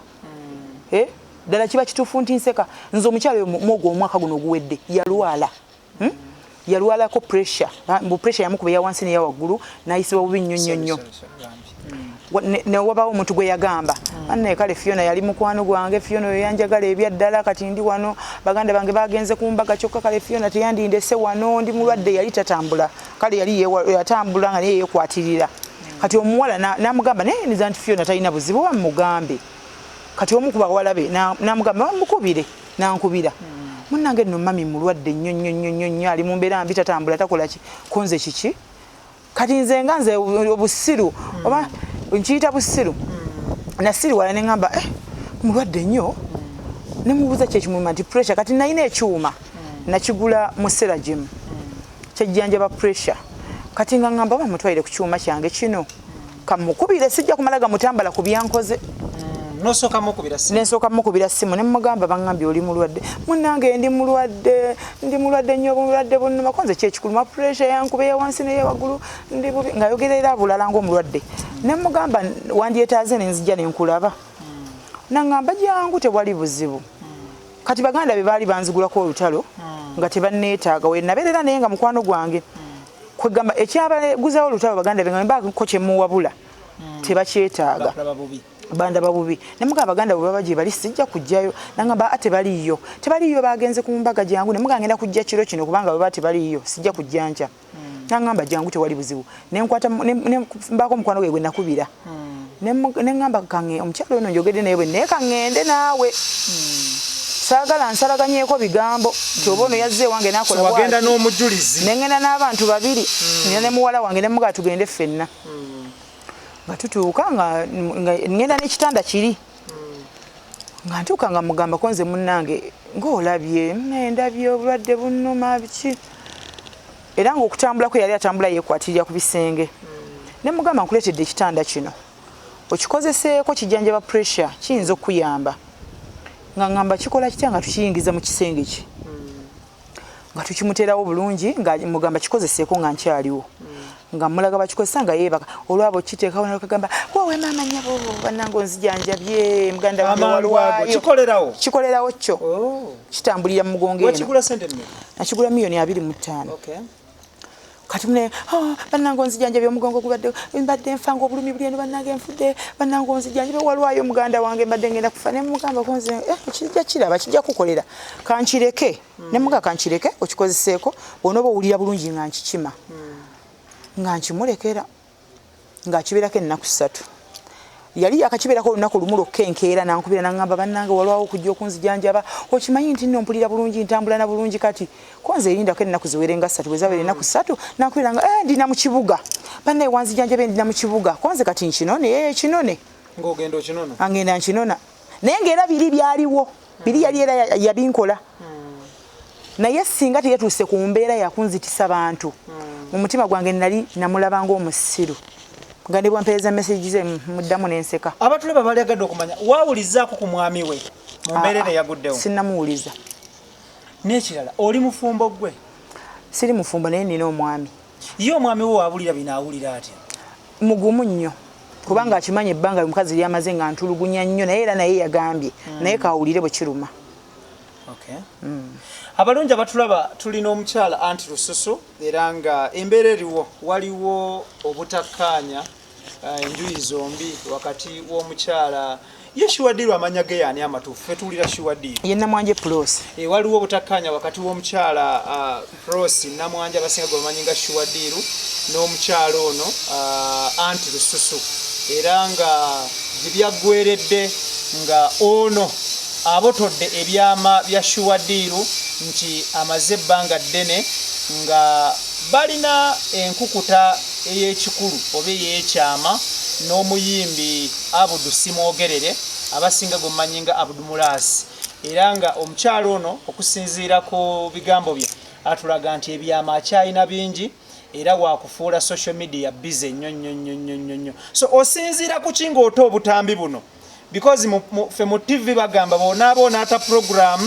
ddala kiba kituufu nti nseka nze omukyalo oyo mwogo omwaka guno oguwedde yalwala yalwalako pressure mbu pressure yamukuba eya wansi neya waggulu nayisibwa bubi nnyo nnyo ne wabawo omuntu gwe yagamba anne kale Fiona yali mukwano gwange Fiona oyo yanjagala ebyaddala kati ndi wano baganda bange bagenze kumbaga kyokka kale Fiona teyandindese wano ndi mulwadde yali tatambula kale yali yatambula nga naye yekwatirira kati omuwala namugamba naye niza nti Fiona talina buzibu bamugambe kati omukuba walabe namugamba mukubire nankubira munnange nno mami mulwadde nnyo ali mu mbeera mbi tatambula takola ki konze kiki kati nze nga nze obusiru oba nkiyita busiru nasiri wala ne ngamba mulwadde nnyo ne mubuuza kyekimuluma nti pressure kati nalina ekyuma nakigula mu Seragim kyejjanjaba pressure kati nga ngamba bamutwalire ku kyuma kyange kino kamukubire sijja kumala gamutambala ku byankoze nosooka mukubira simu nensooka mukubira simu ne mugamba bangambye oli mulwadde munnange ndi mulwadde nnyo bulwadde bunnuma konze kyekikuluma pressure yankuba eya wansi neya waggulu ndi bubi ngayogerera bulala ng'omulwadde ne mugamba wandyetaaze nenzijja nenkulaba nangamba jangu tewali buzibu kati baganda be baali banzigulako olutalo nga tebanneetaaga we nabeerera naye nga mukwano gwange kwegamba ekyabaguzawo olutalo baganda be nga mbaako kyemuwabula tebakyetaaga banda babubi nemuga abaganda bwe babaje bali sijja kujjayo nangamba ate baliyo tebaliyo bagenze ku mbaga jangu nemuga ngenda kujja kiro kino kubanga bwe bati baliyo sijja kujjanja nangamba jangu tewali buzibu nenkwata mbako mukwano gwe nakubira nengamba kange omukyalo ono njogedde naye bwe neka ngende naawe sagala nsalaganyeko bigambo kyobono yazze wange nakola wagenda n'omujulizi nengenda n'abantu babiri ne muwala wange nemuga tugende ffenna batutuuka nga ngenda n'ekitanda kiri nga ntuuka nga mugamba konze munnange ng'olabye ndabye obulwadde bunnuma biki era ng'okutambulako yali atambula yeekwatirira ku bisenge ne mugamba nkuleetedde ekitanda kino okikozeseeko kijjanjaba pressure kiyinza okuyamba nga ngamba kikola kitya nga tukiyingiza mu kisenge ki nga tukimuteerawo bulungi nga mugamba kikozeseeko nga nkyaliwo nga mulaga bakikozesa nga yeebaka olwabo kiteekawo nakagamba wowe maama nyabo bannange onzijanjabye muganda wange walwayo kikolerawo kyo kitambulira mu mugongo eno nakigula $225,000 kati mune bannange onzijanjabye omugongo gubadde mbadde nfanga obulumi buli eno bannange nfudde bannange onzijanjabye walwayo muganda wange mbadde ngenda kufa ne mugamba konze kijja kiraba kijja kukolera kankireke ne muga kankireke okikozeseeko bw'onooba owulira bulungi nga nkikima nga nkimulekera ng'akibeerako ennaku 3 yali yakakibeerako olunaku lumu lwokka enkeera nankubira nangamba bannange walwawo okujja okunzijanjaba okimanyi nti nno mpulira bulungi ntambula na bulungi kati konze erindako ennaku ziwerenga 3 bwe zabeera ennaku 3 nankubira nga ndina mu kibuga bannaye wanzijanjabe ndina mu kibuga konze kati nkinone kinone ng'ogenda okinona angenda nkinona naye ng'era biri byaliwo biri yali era yabinkola naye singa teyetuuse ku mbeera yakunzitisa bantu mu mutima gwange nali namulaba ng'omusiru nga ne bwampeereza message ze muddamu n'enseka abatulaba bali agadde okumanya waawulizaako ku mwami we mu mbeera eno eyaguddewo sinnamuwuliza n'ekirala oli mufumbo gwe siri mufumbo naye nina omwami ye omwami we waawulira binaawulira atya mugumu nnyo kubanga akimanya ebbanga omukazi lyamaze nga ntulugunya nnyo naye era naye yagambye naye kawulire bwe kiruma abalungi abatulaba tulina omukyala anti Lususu era nga embeera eriwo waliwo obutakkaanya enjuyi zombi wakati w'omukyala ye Shuwaddiru amanya ge yaani amatuufu fe tuwulira Shuwaddiru ye Namwanje Prosi waliwo obutakkaanya wakati w'omukyala Prosi Namwanje abasinga gwe bamanyi nga Shuwaddiru n'omukyala ono anti Lususu era nga gye byaggweredde nga ono abotodde ebyama bya Shuwaddiru nti amaze ebbanga ddene nga balina enkukuta ey'ekikulu oba ey'ekyama n'omuyimbi Abdul Simwogerere abasinga gomanyi nga Abdul Mulaasi era nga omukyalo ono okusinziira ku bigambo bye atulaga nti ebyama akyalina bingi era wakufuula social media busy nnyo. So osinziira ku kinga oto obutambi buno because fe mu TV bagamba bonaabona ata program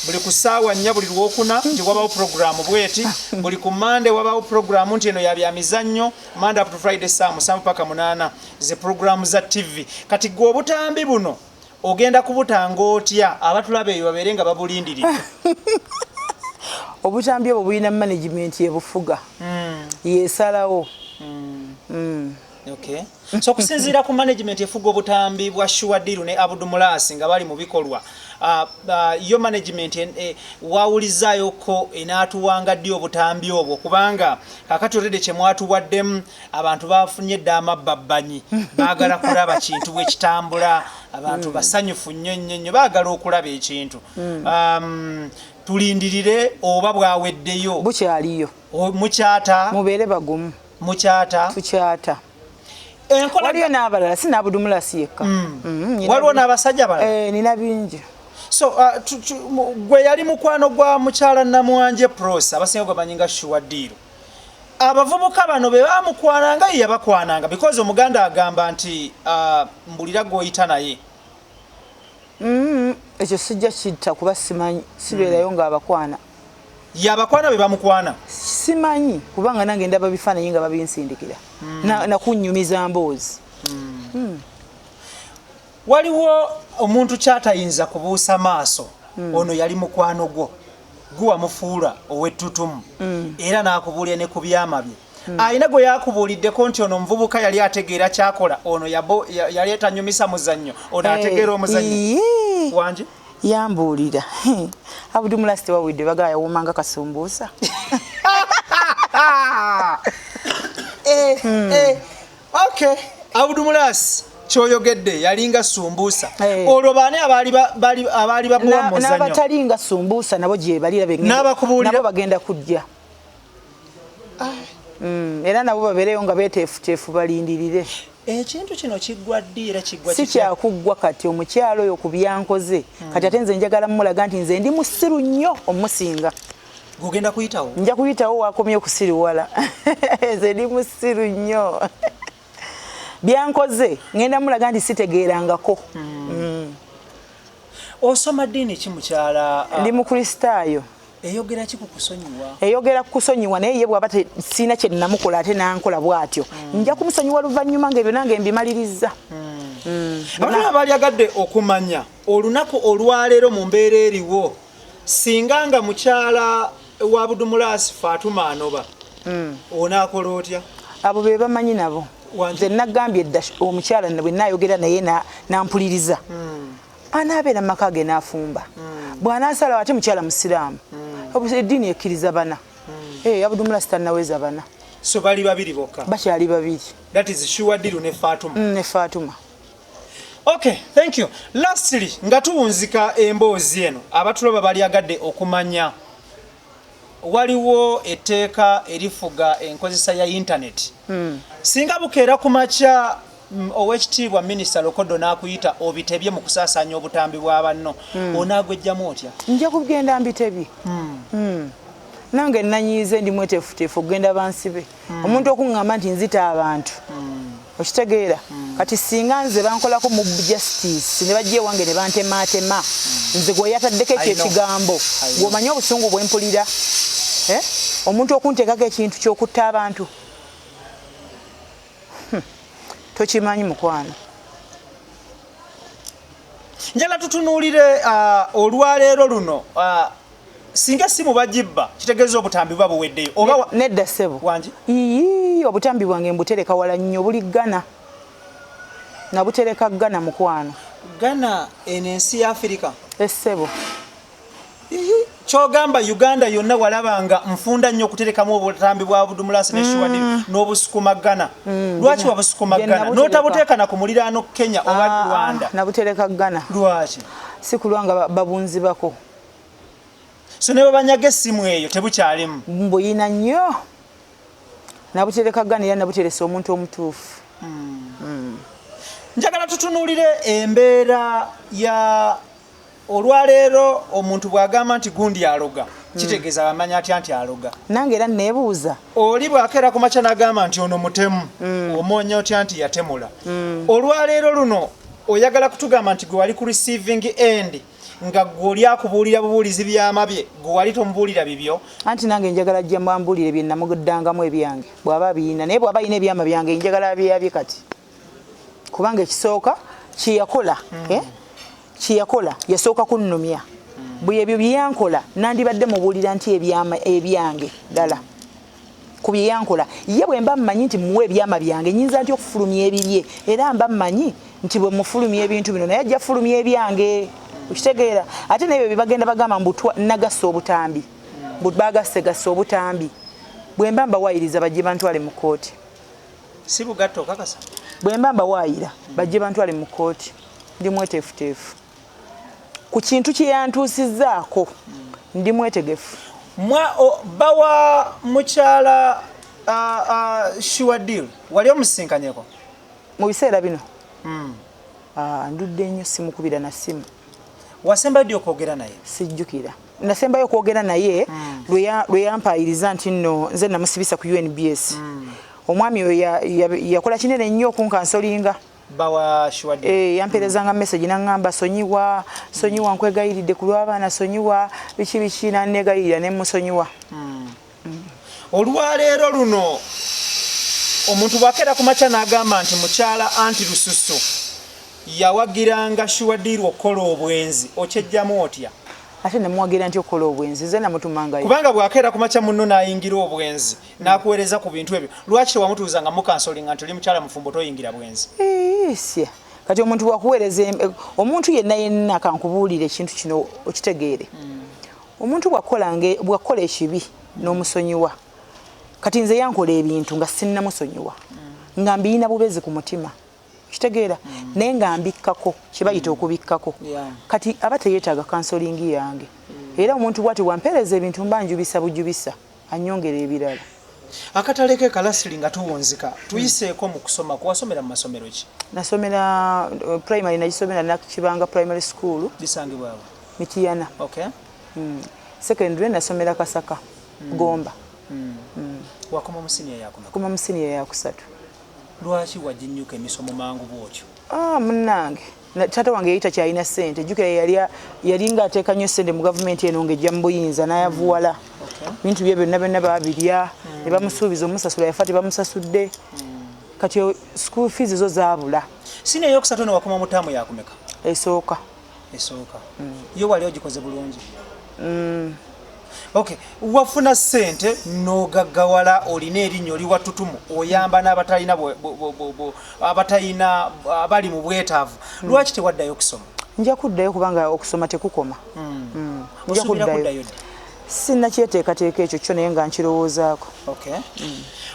buli ku ssaawa 4 buli lwokuna nti wabawo program bweti buli ku Monday wabawo program nti eno ya mizannyo Monday up to Friday saa 7 paka 8 ze program za TV kati gwe obutambi buno ogenda kubutanga otya abatulabe eyo babeere nga babulindirira obutambi obwo bulina management ebufuga yesalawo okay so kusinziira ku management efuga obutambi bwa Shuadiru ne Abdul Mulaasi nga bali mu bikolwa yo management wawulizaayo ko enaatuwanga ddi obutambi obwo kubanga kakati olede kye mwatuwaddemu abantu bafunye dda amababbanyi baagala kulaba kintu bwe kitambula abantu basanyufu nnyo baagala okulaba ekintu tulindirire oba bwaweddeyo bukyaliyo mukyata mubeere bagumu mukyata tukyata waliyo n'abalala si Abdul Mulaasi yekka waliwo n'abasajja abalala nina bingi so gwe yali mukwano gwa mukyala Namwanje Prosa abasinga gwamanyi nga Shuadiru abavubuka bano be bamukwananga ye yabakwananga because omuganda agamba nti mbulira gwoyita naye ekyo sijja kitta kuba simanyi sibeerayo ng'abakwana yabakwana be bamukwana simanyi kubanga nange ndaba bifaananyi nga babinsindikira nakunnyumiza mboozi waliwo omuntu kyatayinza kubuusa maaso ono yali mukwano gwo guwamufuula owettutumu era n'akubuulira ne ku byama bye ayina gwe yakubuuliddeko nti ono omuvubuka yali ategeera kyakola ono yali etanyumisa muzannyo ono ategeera omuzannyo wanje yambuulira Abdul Mulaasi tewawidde bagala yawuumanga kasumbuusa okay Abdul Mulaasi kyoyogedde yalinga Ssumbusa olwo baani abaali babuwa muzannyo n'abatalinga Ssumbusa nabo gye balira nabo bagenda kujja era nabo babeereyo nga beeteefuteefu balindirire ekintu kino kiggwa ddi era kiggwa si kyakuggwa kati omukyalo oyo ku byankoze kati ate nze njagala mumulaga nti nze ndi musiru nnyo omusinga gugenda kuyitawo nja kuyitawo wakomye okusiriwala nze ndi musiru nnyo byankoze ngenda mulaga nti sitegeerangako osoma ddiini ki mukyala ndi mukristaayo eyogera ki kukusonyiwa eyogera kukusonyiwa naye ye bw'aba siina kye nnamukola ate nankola bw'atyo nja kumusonyiwa luvannyuma ng'ebyo nange mbimaliriza abantu abaali agadde okumanya olunaku olwaleero mu mbeera eriwo singa nga mukyala wa Abdul Mulaasi Fatuma anoba onaakola otya abo be bamanyi nabo nze nagambye edda omukyala bwe naayogera naye nampuliriza anaabeera mu maka ge n'afumba bw'anaasalawo ate mukyala musiraamu eddiini ekkiriza bana Abdul Mulaasi tannaweza bana so bali babiri bokka bakyali babiri that is Shuadiru ne Fatuma ne Fatuma okay thank you lastly nga tuwunzika emboozi eno abatulaba bali agadde okumanya waliwo etteeka erifuga enkozesa ya internet singa bukeera ku makya owekitiibwa minisita Lokodo n'akuyita obitebye mu kusaasaanya obutambi bwa banno onaagwejjamu otya nja kugenda mbitebye nange nanyiize ndi mweteefuteefu okugenda bansibe omuntu okuŋŋamba nti nzita abantu okitegeera kati singa nze bankolako mu justice ne bajja ewange ne bantemaatema nze gwe yataddeko ekyo ekigambo ng'omanye obusungu bwe mpulira omuntu okunteekako ekintu ky'okutta abantu tokimanyi mukwano njala tutunuulire olwaleero luno singa simu bagibba kitegeeza obutambi bwa buweddeyo oba nedda ssebo wangi obutambi bwange mbutereka wala nnyo buli Ghana nabutereka Ghana mukwano Ghana eno ensi ya Afirika essebo kyogamba Uganda yonna walabanga nfunda nnyo okuterekamu obutambi bwa Abdul Mulaasi ne Shuadiru n'obusukuma Ghana lwaki wabusukuma Ghana n'otabuteeka na ku muliraano Kenya oba Rwanda nabutereka Ghana lwaki si kulwanga babunzibako so ne babanyaga essimu eyo tebukyalimu mbuyina nnyo nabutereka gani era nabuteresa omuntu omutuufu. Njagala tutunuulire embeera ya olwaleero omuntu bw'agamba nti gundi aloga kitegeeza amanya atya nti aloga. Nange era neebuuza. Oli bw'akeera ku makya n'agamba nti ono mutemu omoonya otya nti yatemula. Olwaleero luno oyagala kutugamba nti gwe wali ku receiving end nga gwe oli akubuulira bubuulizi byama bye gwe wali tomubuulira bibyo. Anti nange njagala ajja mwambuulire bye namuguddangamu ebyange bw'aba biina naye bw'aba ayina ebyama byange njagala abyeyabye kati. Kubanga ekisooka kyeyakola kyeyakola yasooka kunnumya. Bwe ebyo byeyankola nandibadde mubuulira nti ebyama ebyange ddala ku bye yankola. Ye bwe mba mmanyi nti muwe ebyama byange nyinza nti okufulumya ebibye era mba mmanyi nti bwe mufulumya ebintu bino naye ajja fulumya ebyange. Okitegeera ate n'ebyo bye bagenda bagamba mbutwa nagassa obutambi bagasegassa obutambi bwe mba mbawayiriza bajje bantwale mu kooti. Si bugatto kakasa. Bwe mba mbawayira bajje bantwale mu kooti ndi mweteefuteefu ku kintu kye yantuusizzaako ndi mwetegefu. Bawa mukyala Sure Deal wali omusinkanyeko mu biseera bino? Ndudde nnyo simukubira na simu. Wasemba ddi okwogera naye? Sijjukira. Nasembayo okwogera naye lwe yampayiriza nti nno nze namusibisa ku UNBS. Omwami oyo yakola kinene nnyo okunkansolinga. Bawa Sure Deal. Yamperezanga message n'angamba sonyiwa nkwegayiridde ku lw'abaana sonyiwa biki n'annegayirira ne musonyiwa. Olwaleero luno omuntu bw'akeera ku makya n'agamba nti mukyala anti Lususu yawagiranga Sure Deal okukola obwenzi okyejjamu otya? Ate nemuwagira nti okukola obwenzi nze namutumangayo. Kubanga bw'akeera ku makya munno n'ayingira obwenzi n'akuweereza ku bintu ebyo lwaki wamutuuzanga mukansolinga nti oli mukyala mufumbo toyingira bwenzi? Sya kati omuntu bwakuweereza omuntu yenna kankubuulira ekintu kino okitegeere. Omuntu bwakola ekibi n'omusonyiwa kati nze yankola ebintu nga sinnamusonyiwa nga mbiyina bubezi ku mutima. Kitegeera naye nga mbikkako kibayita okubikkako kati aba teyeetaaga kansolingi yange era omuntu bwati wampeereza ebintu mba njubisa bujubisa annyongera ebirala. Akatale ke kalasiri nga tuwunzika tuyiseeko mu kusoma kuwasomera mu masomero ki? Nasomera primary nagisomera Nakibanga primary school. Bisangibwa awo? Mitiyana. Okay. Secondary nasomera Kasaka Gomba. Wakoma mu senior yakumeka? Wakoma mu senior yakusatu. Lwaki wajinnyuka emisomo mangu bwotyo? Munnange taata wange yayita kyalina ssente jjukira yali ng'ateeka nnyo ssente mu gavumenti eno ng'ejja mu buyinza n'ayavuwala bintu bye byonna babirya ne bamusuubiza omusasula yafa tebamusasudde kati school fees zo zaabula. Siniya eyokusatu no wakoma mu ttaamu yakumeka? Esooka. Yo wali ogikoze bulungi? Okay, wafuna ssente n'ogaggawala olina erinnya oli wattutumu oyamba n'abatalina abali mu bwetaavu. Lwaki tewaddayo okusoma? Nja kuddayo kubanga okusoma tekukoma. Nja kuddayo. Sinnakyeteekateeka ekyo kyo naye nga nkirowoozaako. Okay.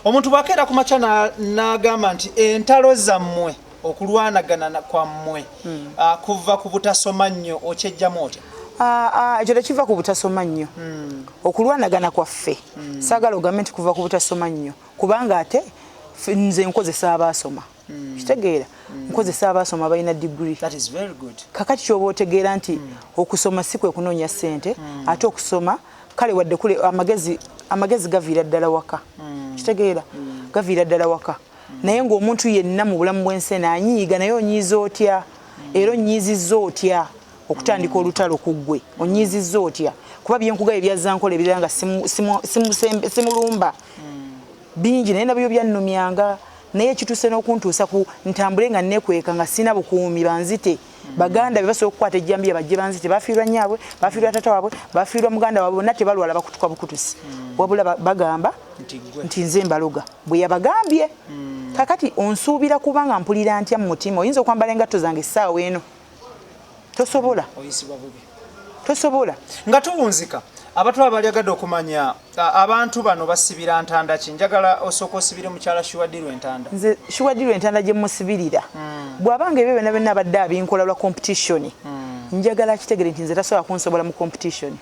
Omuntu bw'akeera ku makya n'agamba nti entalo zammwe okulwanagana kwammwe kuva ku butasoma nnyo okyejjamu otya? Ekyo tekiva ku butasoma nnyo. Okulwanagana kwaffe saagala ogambe nti kuva ku butasoma nnyo kubanga ate nze nkozesa abaasoma. Kitegeera nkozesa abaasoma balina degree. That is very good. Kakati kyoba otegeera nti okusoma si kwe kunoonya ssente ate okusoma kale wadde kule amagezi gaviira ddala waka. Kitegeera gaviira ddala waka naye ng'omuntu yenna mu bulamu bw'ensi anyiiga naye onyiiza otya era onyiizizza otya okutandika olutalo ku ggwe onyiizizza otya kuba byenkuga ebyazankola ebirala nga simulumba bingi naye nabyo byannumyanga naye ekituuse n'okuntuusa ku ntambule nga nekweka nga sina bukuumi banzite baganda be basobola okukwata ejjambiya bajje banzite bafiirwa nnyabwe bafiirwa tata waabwe bafiirwa muganda waabwe bonna tebalwala bakutuka bukutusi wabula bagamba nti nze mbaloga bwe yabagambye kakati onsuubira kubanga mpulira ntya mu mutima oyinza okwambala engatto zange essaawa eno tosobola nga tuwunzika abatwa abaliagadde okumanya abantu bano basibira ntanda ki njagala osooka osibire mukyala Sure Deal entanda. Nze Sure Deal entanda gye musibirira bw'abanga ebyo byonna byonna abadde abinkola lwa competition njagala kitegere nti nze tasobola kunsobola mu competition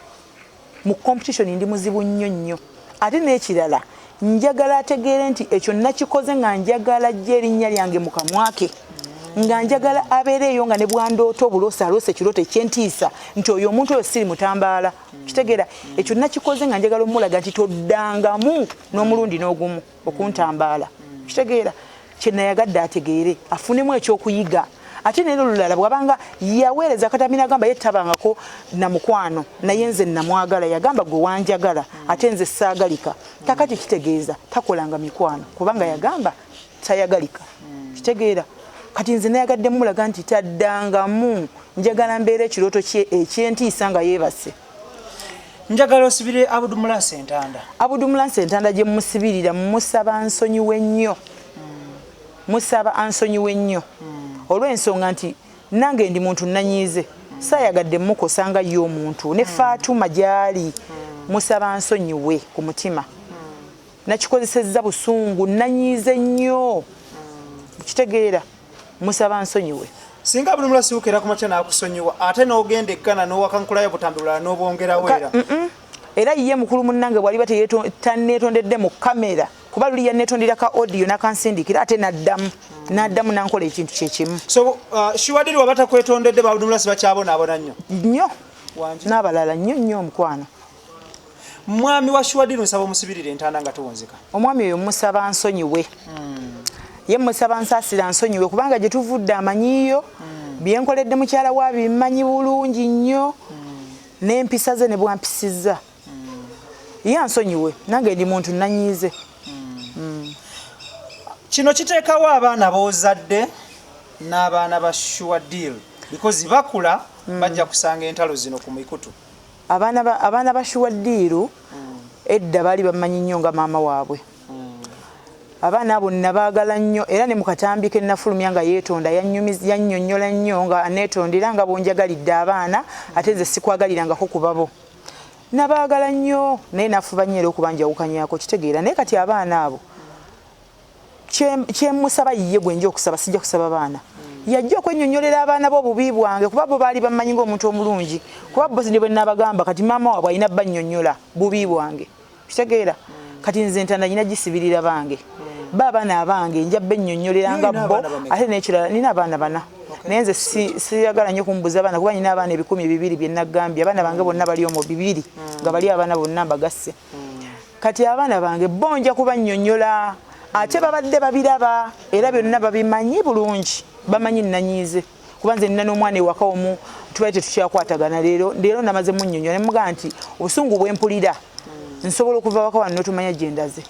ndi muzibu nnyo nnyo ate n'ekirala njagala ategeere nti ekyo nakikoze nga njagala ajja erinnya lyange mu kamwake nga njagala abeereeyo nga ne bwandoota obuloose aloose ekirooto ekyentiisa nti oyo omuntu oyo siri mutambaala kitegeera ekyo nakikoze nga njagala omulaga nti toddangamu n'omulundi n'ogumu okuntambaala kitegeera kye nayagadde ategeere afunemu ekyokuyiga ate neero olulala bw'abanga yaweereza katamina agamba ye tabangako namukwano naye nze namwagala yagamba gwe wanjagala ate nze saagalika kakati kitegeeza takolanga mikwano kubanga yagamba tayagalika kitegeera kati nze nayagadde mulaga nti taddangamu njagala mbeera ekirooto kye ekyentiisa nga yeebase. Njagala osibire Abdul Mulaasi Entanda. Abdul Mulaasi Entanda gye musibirira musaba ansonyiwe nnyo musaba ansonyiwe nnyo olw'ensonga nti nange ndi muntu nanyiize saayagadde mukosa nga ye omuntu ne Faatuma gyali musaba ansonyiwe ku mutima nakikozesezza busungu nanyiize nnyo kitegeera musaba nsonyiwe. Singa Abdul Mulaasi ukera kumakya n'akusonyiwa ate n'ogenda ekkana n'owakankulayo butambi bulala n'obwongerawo era era ye mukulu munnange bwali taneetondedde mu kamera kuba luli yaneetondera ka audio n'akansindikira ate n'addamu n'ankola ekintu kye kimu. So Shuwadiri waba takwetondedde ba Abdul Mulaasi bakyabonaabona nnyo n'abalala nnyo omukwano. Mwami wa Shuwadiri nsaba omusibirire Entanda nga tuwunzika. Omwami oyo musaba nsonyiwe ye musaba nsaasira nsonyiwe kubanga gye tuvudde amanyiyo byenkoledde mukyala wa bimanyi bulungi nnyo n'empisa ze ne bwampisizza ye ansonyiwe nange ndi muntu nanyiize. Kino kiteekawo abaana b'ozadde n'abaana ba Shuwadiri because bakula bajja kusanga entalo zino ku mikutu. Abaana ba Shuwadiri edda baali bamanyi nnyo nga maama waabwe. Abaana abo nabaagala nnyo era ne mu katambi ke nafulumya nga yeetonda yannyonnyola nnyo nga aneetondera nga bonjagalidde abaana ate nze sikwagalirangako kubabo nabaagala nnyo naye nafuba nnyo era okubanjawukanyaako kitegeera naye kati abaana abo kyemusaba ye gwe nja okusaba sijja kusaba baana yajja okwennyonnyolera abaana bo obubi bwange kuba bo baali bamanyi ng'omuntu omulungi kuba bo sindi bwe nabagamba kati maama waabwe alina bannyonnyola bubi bwange kitegeera kati nze Entanda nyina gisibirira bange baabana abange njabbe nnyonnyoleranga bo ate n'ekirala nina abaana bana naye nze siyagala nnyo kumbuza abaana kuba nina abaana 200 bye nagambye abaana bange bonna bali omwo 2 nga bali abaana bonna mbagasse kati abaana bange bo nja kubannyonnyola ate babadde babiraba era byonna babimanyi bulungi bamanyi nanyiize kuba nze nina n'omwana ewaka omu tubaye tetukyakwatagana leero namaze munnyonnyola ne mugamba nti obusungu bwempulira nsobola okuva waka wano n'otumanya gye ndaze.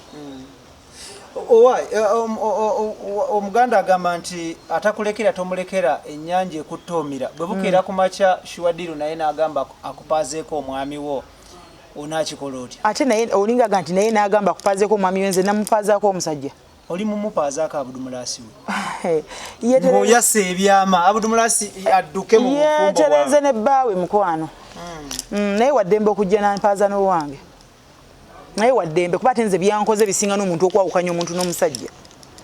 Omuganda agamba nti atakulekera tomulekera ennyanja ekuttoomira bwe bukeera ku makya Shuwadiri naye n'agamba akupaazeeko omwami wo onaakikola otya? Ate naye olingaga nti naye n'agamba akupaazeeko omwami we nze namupaazaako omusajja oli mumupaazaako Abdul Mulaasi we ng'oyassa ebyama Abdul Mulaasi adduke mu bufumbo yeetereze ne bbaawe mukwano naye waddembe okujja nampaaza n'owange naye waddembe kuba ate nze byankoze bisinga n'omuntu okwawukanya omuntu n'omusajja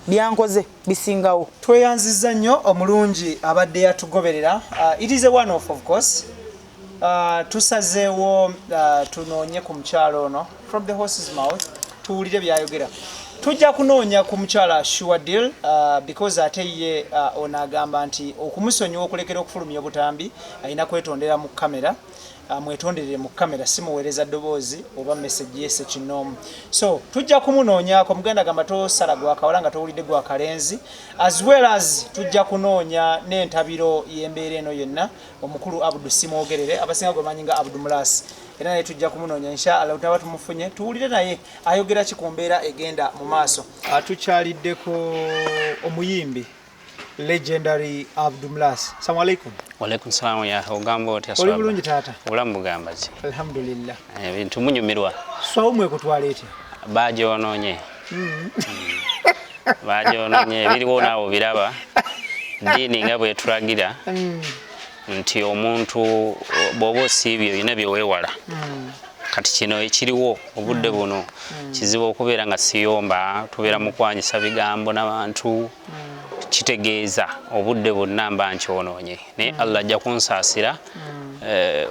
byankoze bisingawo. Tweyanzizza nnyo omulungi abadde yatugoberera. It is a one off of course. Tusazeewo tunoonye ku mukyalo ono from the horse's mouth tuwulire byayogera. Tujja kunoonya ku mukyala Shuwadiri because ate ye ono agamba nti okumusonyiwa okulekera okufulumya obutambi alina kwetondera mu kamera. Mwetonderere mu kamera simuweereza ddoboozi oba message yese kinoomu. So tujja kumunoonyaako muganda gamba tosala gwakawala nga towulidde gwa kalenzi as well as tujja kunoonya n'entabiro y'embeera eno yonna omukulu Abdul simwogerere abasinga gwe manyi nga Abdul Mulaasi era naye tujja kumunoonya inshallah tutaba tumufunye tuwulire naye ayogera ki ku mbeera egenda mu maaso. Tukyaliddeko omuyimbi legendary Abdul Mulaasi. Assalamu alaikum. Walaikum salam ya ogamba oti aswaba. Oli bulungi taata? Olamu gamba ki? Alhamdulillah. Ebintu munyumirwa. Swawo mwe kutwala eti? Baje ononye. Baje ononye biriwo nawo biraba. Dini nga bwe tulagira. Nti omuntu bwoba osibye bina byewewala. Kati kino ekiriwo obudde buno kizibu okubeera nga siyomba tubeera mu kwanyisa bigambo n'abantu. Kitegeeza obudde bonna mba nkyonoonye naye Allah ajja kunsaasira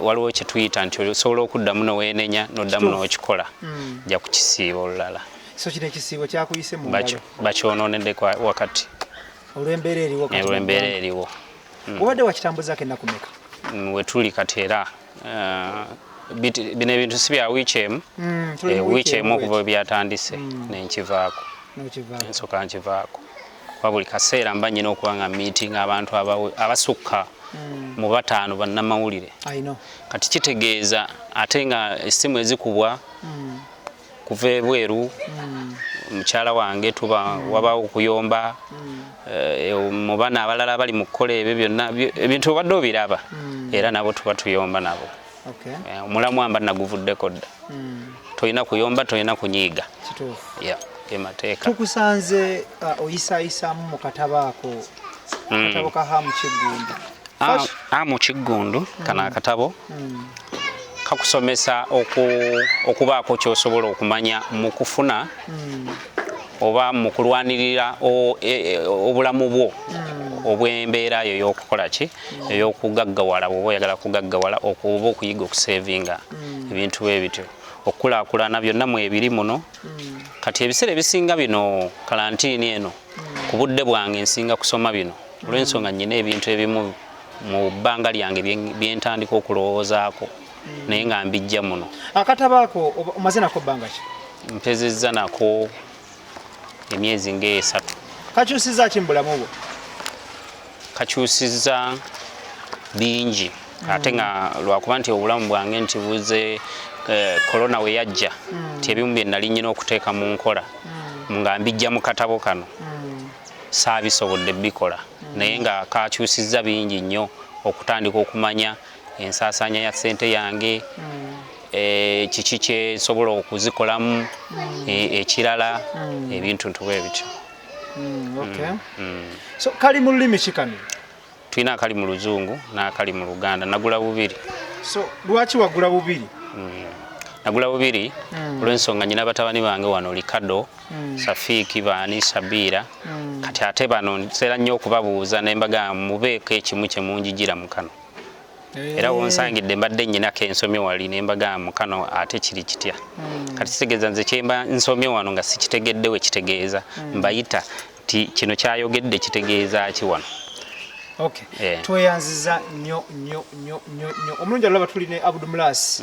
waliwo kye tuyita nti osobola okuddamu noweenenya n'oddamu n'okikola nja kukisiiba olulala. so kino ekisiibo kyakuyise mu ngalo bakyononedde wakati olw'embeera eriwo kati olw'embeera eriwo obadde wakitambuzaako ennaku mmeka wetuli kati era bino ebintu si bya wiiki emu wiiki emu okuva byatandise nenkivaako ensooka nkivaako kuba buli kaseera mba nnyina okuba nga meeting abantu abasukka mu bataano bannamawulire kati kitegeeza ate nga essimu ezikubwa kuva ebweru mukyala wange tuba wabaawo okuyomba mu baana abalala bali mu kukola ebyo byonna ebintu obadde obiraba era nabo tuba tuyomba nabo omulamu amba naguvuddeko dda tolina kuyomba tolina kunyiiga emateeka tukusanze oyisaayisaamu mu katabo ako katabo ka Hamu Kiggundu Hamu Kiggundu kano akatabo kakusomesa okubaako kyosobola okumanya mu kufuna oba mu kulwanirira obulamu bwo obw'embeera yo y'okukola ki ey'okugaggawala bw'oba oyagala kugaggawala okuba okuyiga okusevinga ebintu ebityo okukulaakulana byonna mwebiri muno kati ebiseera ebisinga bino kalantiini eno ku budde bwange nsinga kusoma bino olw'ensonga nnyina ebintu ebimu mu bbanga lyange byentandika okulowoozaako naye nga mbijja muno. Akatabo ako omaze nako bbanga ki? Mpezezza nako emyezi nga 3. Kakyusizza ki mu bulamu bwo? Kakyusizza bingi ate nga lwakuba nti obulamu bwange nti buze korona we yajja nti ebimu bye nali nnyina okuteeka mu nkola nga mbijja mu katabo kano saabisobodde bikola naye nga kakyusizza bingi nnyo okutandika okumanya ensaasaanya ya ssente yange kiki kyesobola okuzikolamu ekirala ebintu ntuba ebityo. So kali mu lulimi ki kano? Tulina akali mu Luzungu n'akali mu Luganda. Nagula bubiri. So lwaki wagula bubiri? Nagula bubiri olw'ensonga nnyina batabani bange wano Likado, Safiiki, Baani, Sabira kati ate bano nseera nnyo okubabuuza ne mbaga mubeeko ekimu kye munjigira mu kano. Era wonsangidde mbadde nnyinako ensomye wali ne mbaga mu kano ate kiri kitya. Kati kitegeeza nze kyemba nsomye wano nga sikitegedde we kitegeeza mbayita ti kino kyayogedde kitegeeza ki wano. Okay. Tweyanziza nnyo omulungi alaba tuli ne Abdul Mulaasi.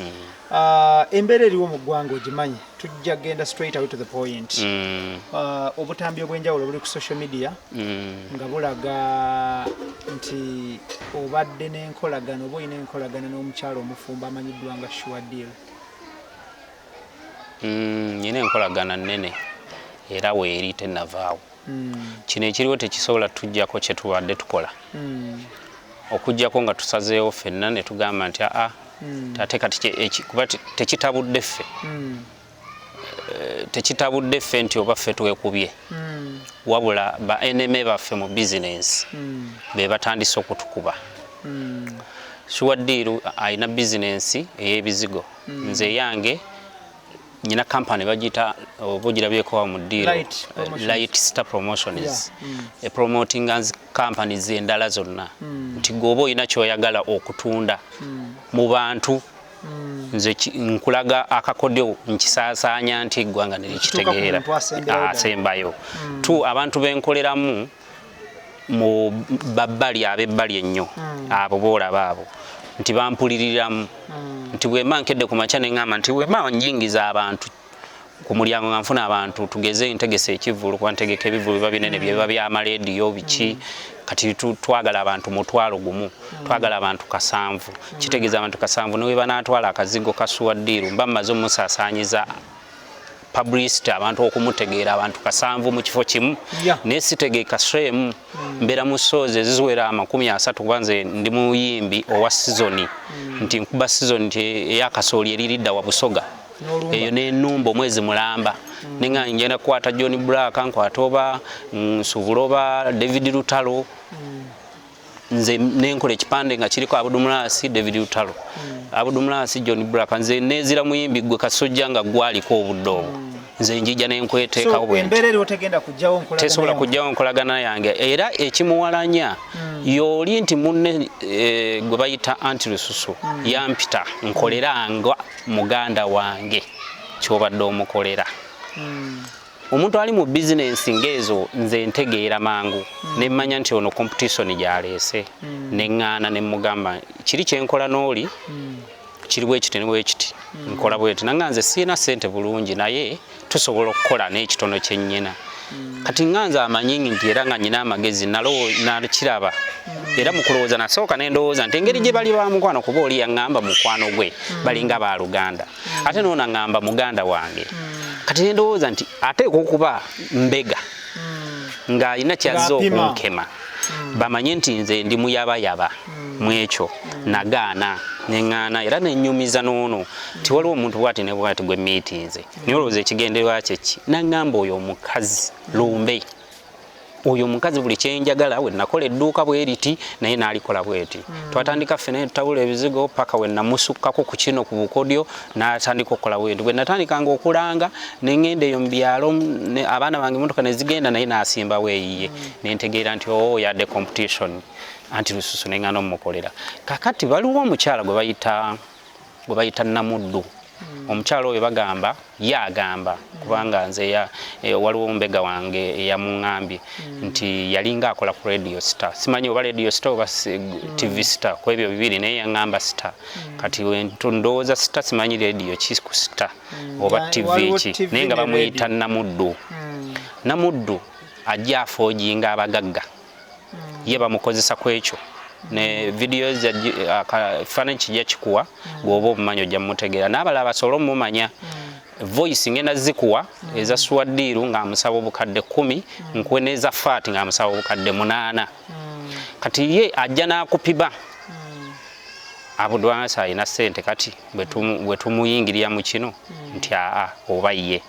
Embeera eriwo mu ggwanga ogimanyi tujja genda straight away to the point. Obutambi obw'enjawulo buli ku social media nga bulaga nti obadde n'enkolagano oba olina enkolagano n'omukyalo omufumbo amanyiddwa nga Sure Deal. Nyina enkolagana nnene era weeri tennavaawo. Kino ekiriwo tekisobola tujjako kye tubadde tukola okujjako nga tusazeewo ffenna ne tugamba nti ate kati kuba tekitabudde ffe tekitabudde ffe nti oba ffe twekubye wabula ba eneme baffe mu bizinensi be batandise okutukuba. Sure Deal alina bizinensi ey'ebizigo nze yange nyina company bagita obugirabyeko wa mudiro Light Star Promotions promoting as companies endala zonna nti gobo ina kyoyagala okutunda mu bantu nze nkulaga akakodyo nkisaasaanya nti eggwanga nerikitegeera asembayo tu abantu benkoleramu mu babbali abebbali ennyo abo boolaba abo nti bampuliriramu nti bwemba nkedde ku makya ne ngamba nti bwemba njingiza abantu ku mulyango nga nfuna abantu tugeze ntegese ekivulu kuba ntegeka ebivulu biba binene biba by'amalediyo biki kati twagala abantu 1,000 twagala abantu 7 kitegeeza abantu 7 ne bwe banaatwala akazigo ka Sure Deal mba mmaze omusaasaanyiza publicity abantu okumutegeera abantu 7 mu kifo kimu nesitegeeka shemu mbeera mu shows eziwera 30 kuba nze ndi muyimbi owa season nti nkuba season eyakasooli eriridda wa Busoga eyo n'ennumba omwezi mulamba nenga ngenda kukwata John Black nkwata oba Nsubuloba David Lutalo nze nenkola ekipande nga kiriko Abdul Mulaasi David Lutalo Abdul Mulaasi John Black nze nezira muyimbi gwe Kasojja nga gwaliko obudde obwo nze njija nenkweteeka obwe embeera eriwo tegenda kujjawo nkolagana tesobola kujjawo nkolagana yange era ekimuwalanya yoli nti munne gwe bayita anti Lususu yampita nkolera nga muganda wange kyobadde omukolera omuntu ali mu business ngezo nze ntegeera mangu ne mmanya nti ono competition gyaleese ne ngana ne mugamba kiri kyenkola n'oli kiriwe ekiti ne ekiti nkola bweti nanganze sina sente bulungi naye tusobola okukola n'ekitono kyennyina kati nganza amanyingi nti era nga nyina amagezi nakiraba era mukulowooza nasooka n'endowooza nti engeri gye bali ba mukwano kuba oli yaŋŋamba mukwano gwe balinga ba Luganda ate noona ŋŋamba muganda wange kati n'endowooza nti ateeka okuba mbega ng'alina kyazza okunkema bamanye nti nze ndi muyabayaba mu ekyo nagaana neŋŋaana era nenyumiza n'ono ti waliwo omuntu bw'ati ne bw'ati gwe miitinze naye olowooza ekigendererwa kye ki naŋŋamba oyo omukazi lumbe oyo omukazi buli kyenjagala we nakola edduuka bwe riti naye n'alikola bweti twatandika ffene tutabula ebizigo paka we namusukkako ku kino ku bukodyo n'atandika okukola bweti bwe natandikanga okulanga neŋŋenda eyo mu byalo abaana bange emmotoka ne zigenda naye n'asimba weeyiye ne ntegeera nti yadde competition anti Lususu neŋŋana omukolera kakati waliwo omukyala gwe bayita Namuddu omukyala oyo bagamba yagamba kubanga nze waliwo ombega wange eyamuŋŋambye nti yalinga akola ku Radio Star simanyi oba Radio Star oba TV Star ku ebyo bibiri naye yaŋŋamba Star kati ndowooza Star simanyi radio ki ku Star oba TV ki naye nga bamuyita Namuddu Namuddu ajja afoojinga abagagga ye bamukozesa ku ekyo ne videos ekifaananyi kijja kikuwa bw'oba obumanyi ojja mutegeera n'abalala basobole omumanya voice ngenda zikuwa eza Swaddiru ng'amusaba obukadde 10 nkwe n'eza Faati ng'amusaba obukadde 8 kati ye ajja n'akupiba Abdul Mulaasi alina ssente kati bwe tumuyingirira mu kino nti oba ye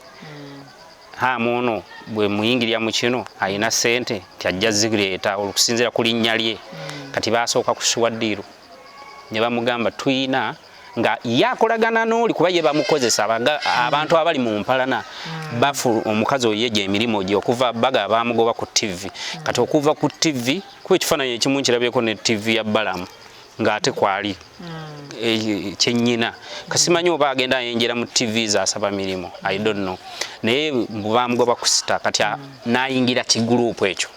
hamuno bwe muyingirira mu kino alina ssente nti ajja zireeta okusinziira ku linnya lye kati basooka ku Swaddiru ne bamugamba tuyina nga yakolagana n'oli kuba ye bamukozesa abantu abali mu mpalana bafu omukazi oyo gye emirimu gye okuva baga bamugoba ku TV kati okuva ku TV kuba ekifaananyi ekimu nkirabyeko ne TV ya Balamu ng'ate kwali kyennyina kasimanyi oba agenda ayenjera mu TV zasaba mirimu I don't know naye bamugoba ku Star kati n'ayingira ki gurupu ekyo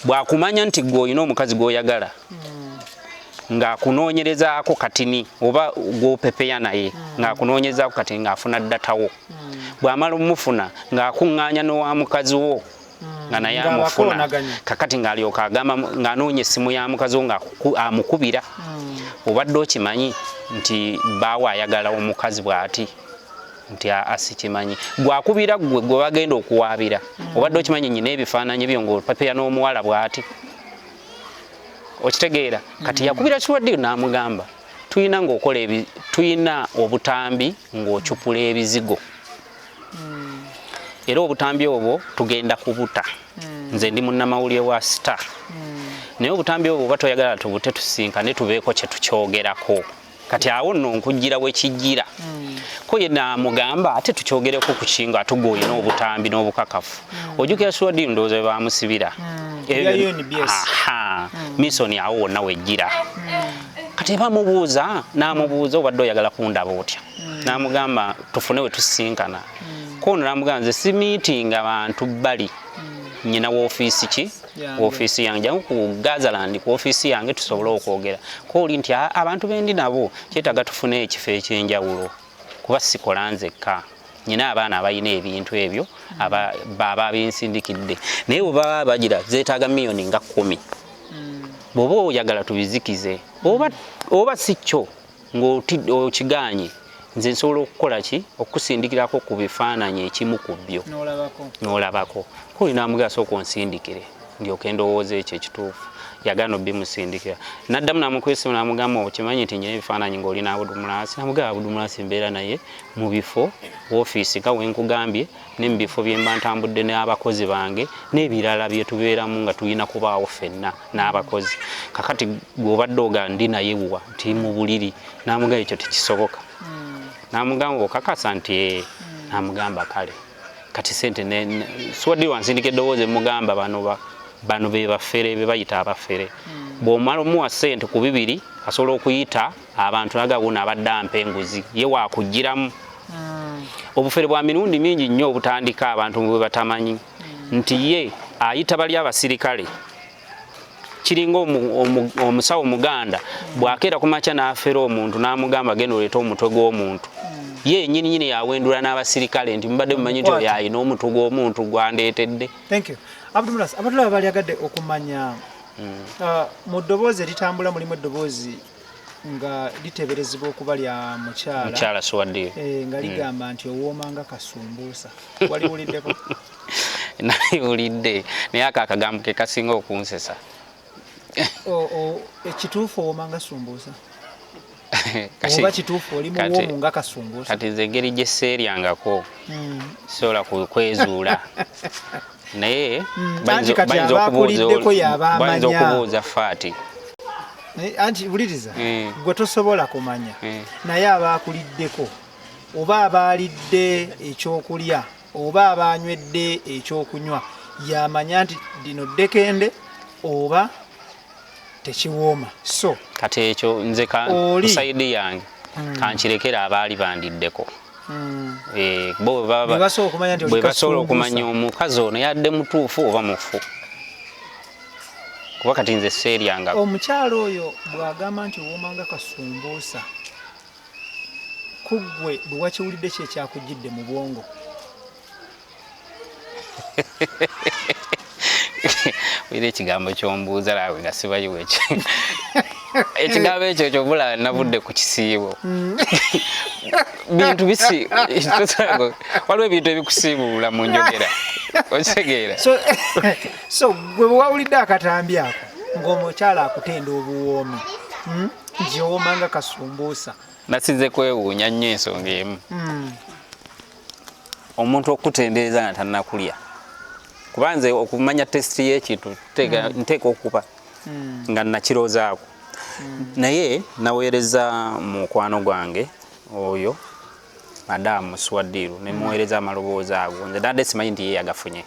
bwakumanya nti gwe olina omukazi gw'oyagala ng'akunoonyerezaako katini oba gw'opepeya naye ng'akunoonyerezaako katini ng'afuna ddatawo bw'amala omufuna ng'akuŋŋaanya n'owa mukazi wo nga naye amufuna kakati ng'alyoka agamba ng'anoonya essimu ya mukazi wo ng'amukubira obadde okimanyi nti baawe ayagala omukazi bw'ati nti asikimanyi gwakubira gwe bagenda okuwaabira obadde okimanyi nyina ebifaananyi byo ng'opapeya n'omuwala bw'ati okitegeera kati yakubira Swaddiru n'amugamba tuyina obutambi ng'ocupula ebizigo era obutambi obwo tugenda kubuta nze ndi munnamawulire wa Star naye obutambi obwo oba toyagala tubute tusinkane tubeeko kye tukyogerako kati awo nno nkujjira wekijjira ko ye n'amugamba ate tukyogereko ku kingo atugooye n'obutambi n'obukakafu ojjukira Swaddiru ndowooza bwe bamusibira misoni awo wonna wejjira kati bamubuuza n'amubuuza obadde oyagala kundaba otya n'amugamba tufune we tusinkana kono n'amugamba nze si meeting abantu bali nyina w'ofiisi ki w'ofiisi yange jangu ku Gazaland ku ofiisi yange tusobole okwogera ko oli nti abantu bendi nabo kyetaaga tufune ekifo ekyenjawulo kuba sikola nzekka nyina abaana abalina ebintu ebyo baba bensindikidde naye bwe baba bagira zeetaaga miliyoni nga 10 bw'oba oyagala tubizikize oba si kyo ng'okiganye nze nsobola okukola ki okusindikirako ku bifaananyi ekimu ku byo n'olabako kuli n'amugasa okunsindikire ndyoke ndowooza ekyo ekituufu yagaana bimusindikira naddamu namukwesimu n'amugamba okimanyi nti nyina ebifaananyi ng'olina Abdul Mulaasi namugamba Abdul Mulaasi mbeera naye mu bifo woofiisi nga wenkugambye ne mu bifo bye mba ntambudde n'abakozi bange n'ebirala bye tubeeramu nga tulina kubaawo ffenna n'abakozi kakati gw'obadde oga ndi naye wa nti mu buliri n'amugamba ekyo tekisoboka n'amugamba okakasa nti n'amugamba kale kati sente Swaddiru ansindika eddoboozi mugamba bano be bafere be bayita abafere bw'omala omuwa ssente ku 2 asobola okuyita abantu nagabuna abadde ampa enguzi ye waakugiramu obufere bwa mirundi mingi nnyo obutandika abantu bwe batamanyi nti ye ayita bali abasirikale kiringa omusawo muganda bw'akeera ku makya n'afera omuntu n'amugamba genda oleeta omutwe gw'omuntu ye nyini yawendula n'abasirikale nti mubadde mumanyi nti oyo ayina omutwe gw'omuntu gwandeetedde. Thank you. Abdul Mulaasi, abatulaba bali agadde okumanya mu ddoboozi eritambula mulimu eddoboozi nga liteberezebwa okuba lya mukyala Suwaddiiro nga ligamba nti owoomanga kasumbuusa. Waliwuliddeko? Naliwulidde naye ako akagambo ke kasinga okunsesa. Ekituufu owoomanga sumbuusa? Oba kituufu oli muwoomu nga kasumbuusa? Kati nze engeri gye seeryangako sobola kwezuula. Naye bayinza okubuuza faati. Anti buliriza gwe tosobola kumanya naye abaakuliddeko oba abaalidde ekyokulya oba abaanywedde ekyokunywa yamanya nti dino ddekende oba tekiwooma. So kati ekyo nze sayidi yange kankirekera abaali bandiddeko bwe basobola okumanya omukazi ono yadde mutuufu oba mufu kuba kati nze seeryanga. Omukyalo oyo bw'agamba nti owoomanga kasumbuusa kuggwe bwe wakiwulidde ki ekyakujjidde mu bwongo? Wira ekigambo ky'ombuuza laawe nga sibayiwa ekigambo ekyo kyobula navudde ku kisiibo. Bintu waliwo ebintu ebikusiibulula mu njogera okitegeera. So gwe bwe wawulidde akatambi ako ng'omukyala akutenda obuwoomi nti owoomanga kasumbuusa nasize kwewuunya nnyo ensonga emu. Omuntu okutendereza nga tannakulya kuba nze okumanya tesiti y'ekintu nteeka okuba nga nakiroozaako. Naye naweereza mukwano gwange oyo Madamu Suwaddiiro ne muweereza amaloboozi ago nze nadde simanyi nti ye yagafunye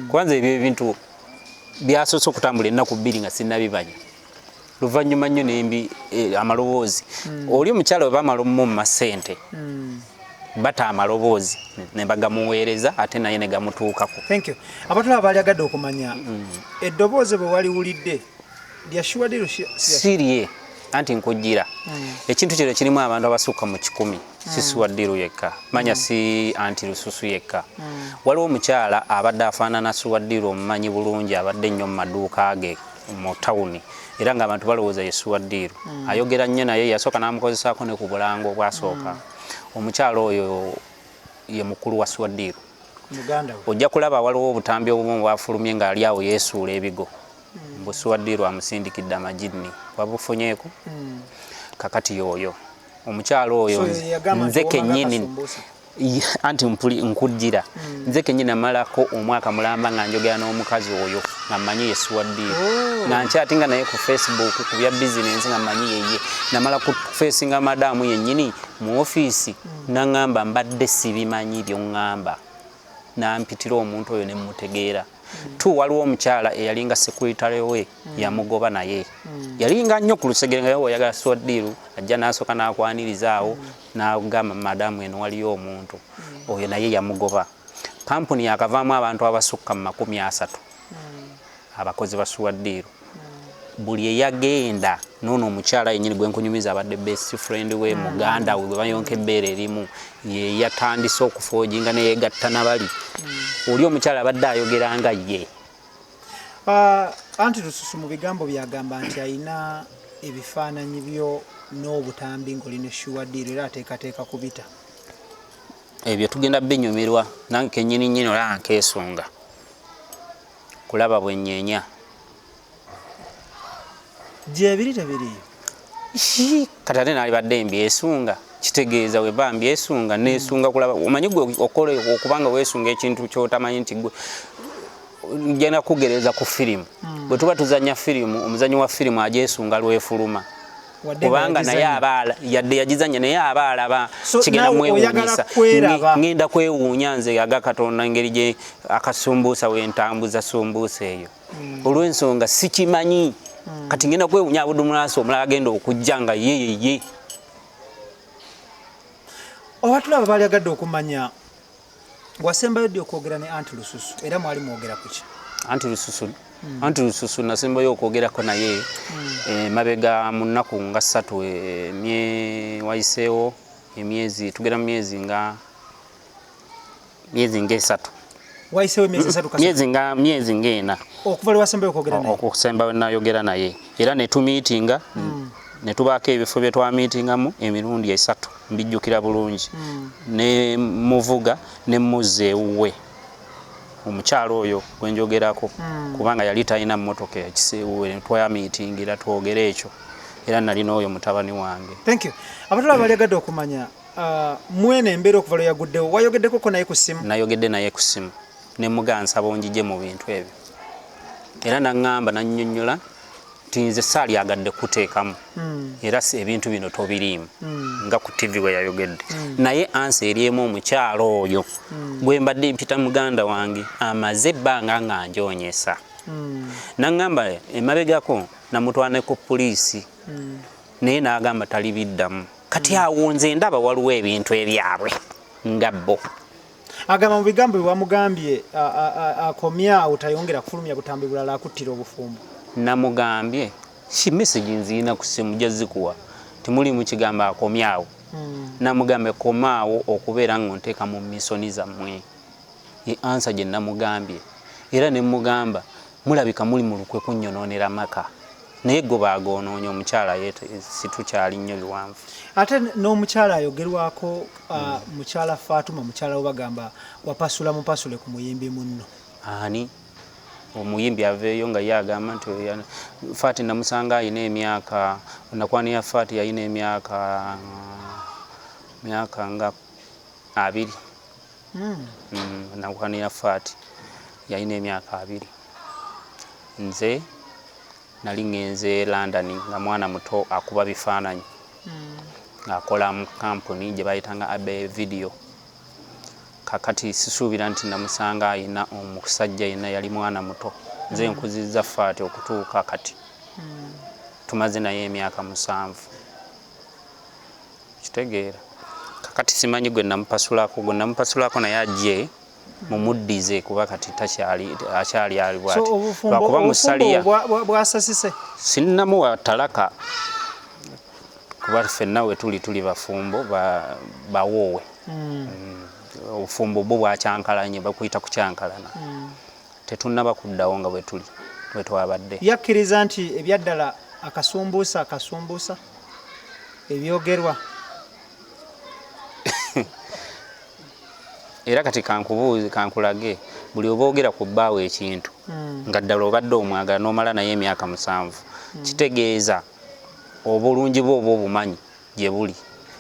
kuba nze ebyo ebintu byasoose okutambula ennaku bbiri nga sinnabimanya. Luvannyuma nnyo nembi amaloboozi oli omukyala we bamala omumu mu masente bata amaloboozi ne bagamuweereza ate naye ne gamutuukako. Thank you. Abatulaba baali agadde okumanya eddoboozi bwe waliwulidde lya Suwaddiiro siriye anti nkujjira ekintu kino kirimu abantu abasukka mu 100 si Suwaddiiro yekka manya si anti Lususu yekka. Waliwo omukyala abadde afaanana Suwaddiiro omumanyi bulungi abadde nnyo mu maduuka ge mu tawuni era ng'abantu balowooza ye Suwaddiiro ayogera nnyo naye yasooka n'amukozesaako ne ku bulango obwasooka. Omukyala oyo ye mukulu wa Suwaddiiro. Ojja kulaba waliwo obutambi obumu bwafulumye ng'ali awo yeesuula ebigo mbu Suwaddiiro amusindikidde amajini wabufunyeeko kakati yoyo omukyala oyo nze kennyini anti nkujjira nze kennyini amalako omwaka mulamba nga njogera n'omukazi oyo nga mmanyi ye Suwaddiiro nga nkyatinga naye ku Facebook ku bya bizinensi nga mmanyi yeye namala ku facinga madamu yennyini mu ofiisi naŋŋamba mbadde sibimanyi by'oŋŋamba nampitira omuntu oyo ne mmutegeera. Waliwo omukyala eyalinga sekuritale we yamugoba naye yalinga nnyo ku lusegere nga yewe oyagala Suwaddiiro ajja n'asooka n'akwaniriza awo n'agamba madamu eno waliyo omuntu oyo naye yamugoba. Kampuni yakavaamu abantu abasukka mu 30 abakozi ba Suwaddiiro. Buli eyagenda noono omukyala yennyini gwe nkunyumiza abadde best friend we muganda we bwe bayonka ebbeere erimu ye yatandise okufoojinga ne yeegatta nabali oli omukyala abadde ayogeranga ye. Anti Lususu mu bigambo byagamba nti alina ebifaananyi byo n'obutambi ng'oli ne Suwaddiiro era ateekateeka kubita. Ebyo tugenda binyumirwa nange kennyini nnyini olaba nkeesunga kulaba bwennyenya. Gyebiri tebiriyo kati ate naalibadde mbyesunga kitegeeza we ba mbyesunga neesunga kulaba omanyi gwe okole okubanga weesunga ekintu kyotamanyi nti gwe genda kugereza ku firimu bwe tuba tuzanya firimu omuzanyi wa firimu ajeesunga lwefuluma kubanga naye abaala yadde yagizanya naye abaala kigenda mwewuunyisa ngenda kwewuunya nze agakatonda engeri gye akasumbuusa wentambuza sumbuusa eyo olw'ensonga sikimanyi kati ngenda kwewuunya Abdul Mulaasi omulala agenda okujja nga yeyeye. Abatulaba baali agadde okumanya wasembayo ddi okwogera ne anti Lususu era mwali mwogera ku ki? Anti Lususu nasembayo okwogerako naye mabega mu nnaku nga 3 wayiseewo emyezi tugera mu myezi nga 3 wayiseewo emyezi 3 myezi nga 4 okuva lwe wasembayo okwogera naye okusembayo nayogera naye era ne tumiitinga ne tubaako ebifo bye twamiitingamu emirundi 3 mbijjukira bulungi ne muvuga ne muzze ewuwe omukyalo oyo gwenjogerako kubanga yali talina mmotoka yakiseewuwe twamiitingira twogere ekyo era nalina oyo mutabani wange. Thank you. Abatala bali agadde okumanya mwene embeera okuva lwe yaguddewo wayogeddeko naye ku ssimu? Nayogedde naye ku ssimu ne mugansaba onjije mu bintu ebyo era naŋŋamba nannyonnyola nze saali agadde kuteekamu era ebintu bino tobiriimu nga ku TV we yayogedde naye ansi eriemu omukyalo oyo gwe mbadde mpita muganda wange amaze ebbanga nga njoonyesa naŋŋamba emabegako namutwane ku poliisi naye n'agamba tali biddamu kati awo nze ndaba waliwo ebintu ebyabwe nga bo agamba mu bigambo bye wamugambye akomyawo tayongera kufulumya butambi bulala akuttira obufumbo. Namugambye shi message nziina ku ssimu jazikuwa timuli mu kigambo akomyawo namugambe komaawo okubeera ngonteeka mu misoni zammwe ye answer gye namugambye era ne mugamba mulabika muli mu lukwe kunnyonoonera maka naye go baagoonoonye omukyala yeete situkyali nnyo biwanvu ate n'omukyala ayogerwako mukyala Fatuma mukyala we bagamba wapasula mupasule ku muyimbi munno ani omuyimbi aveeyo nga yagamba nti Fati namusanga ayina emyaka nakwani ya Fati yayina emyaka nga 2 nakwani ya Fati yayina emyaka 2 nze nali ngenze London nga mwana muto akuba bifaananyi akola mu kampuni gye bayitanga Abe Video kakati sisuubira nti namusanga ayina omusajja yena yali mwana muto nze nkuzizza Fati okutuuka kati tumaze naye emyaka 7 kitegeera kakati simanyi gwe namupasulako naye ajje mumuddize kuba kati akyali ali bwati lwakuba musaliya bwasasise sinnamuwa talaka kuba ffenna we tuli bafumbo bawoowe obufumbo bwo bwakyankalanye bakuyita kukyankalana tetunnaba kuddawo nga bwe twabadde yakkiriza nti ebyaddala akasumbuusa ebyogerwa era kati kankulage buli oboogera ku bbaawo ekintu nga ddala obadde omwagala n'omala naye emyaka 7 kitegeeza obulungi bwo oba obumanyi gye buli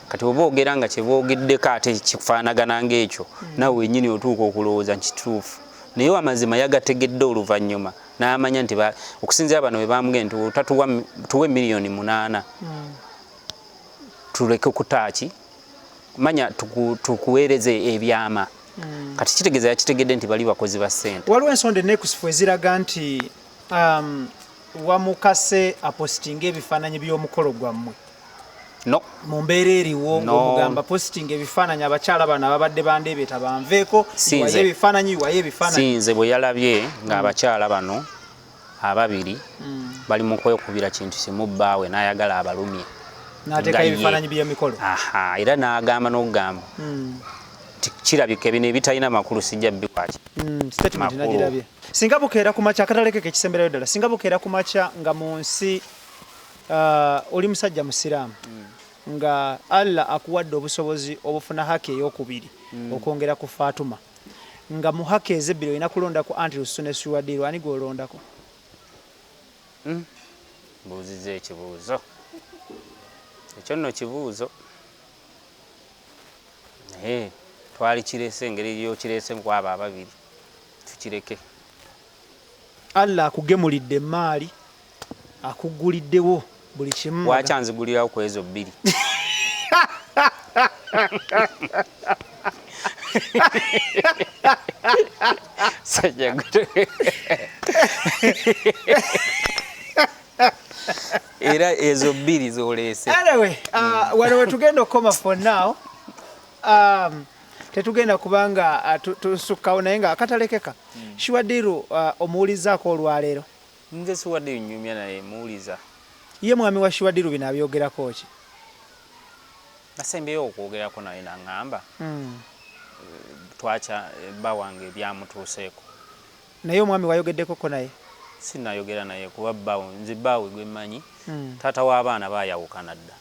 kati oboogera nga kyeboogeddeko ate kifaanagana ng'ekyo nawe wennyini otuuka okulowooza nkituufu naye amazima yagategedde oluvannyuma n'amanya nti okusinziira bano bwe bamugee nti tuwe miliyoni 8 tuleke kutaaki manya tukuweereze ebyama kati kitegeeza yakitegedde nti bali bakozi ba ssente. Waliwo ensonda enneekusifu eziraga nti wamukase apositinga ebifaananyi by'omukolo gwammwe no mu mbeera eriwo ng'omugamba positinga ebifaananyi abakyala bano ababadde bandeebeeta banveeko iwaye ebifaananyi sinze bwe yalabye ng'abakyala bano ababiri bali mu kwekubira kintu kimu bbaawe n'ayagala abalumye n'ateekayo ebifaananyi by'emikolo era n'agamba n'okugamba kirabika bino ebitalina makulu sijja bikwaki statement nagirabye singa bukeera ku makya akataleke ekisemberayo ddala singa bukeera ku makya nga mu nsi oli musajja musiraamu nga Allah akuwadde obusobozi obufuna haki ey'okubiri okwongera ku Fatuma nga mu haki ezebbiri olina kulonda ku anti Lususu ne Suwadiri ani gw'olondako? Mbuuziza ekibuuzo ekyo nno kibuuzo twali kirese engeri yokirese mu kwabo ababiri tukireke. Allah akugemulidde emaali akuguliddewo buli kimu wakyanzigulirawo ku ezo 2 era ezo 2 zoleese. Anyway, wano we tugenda okukoma for now. tetugenda kubanga tusukkawo naye nga akatalekeka. Shiwadiru omuwulizaako olwaleero? Nze Shiwadiru nnyumya naye muwuliza. Ye mwami wa Shiwadiru bino abyogerako ki? Nasembeyo okwogerako naye naŋŋamba twaca bba wange ebyamutuuseeko. Naye omwami wayogeddekoko naye? Sinnayogera naye kuba bbaawe nze bbaawe gwe mmanyi taata w'abaana baayawukana dda.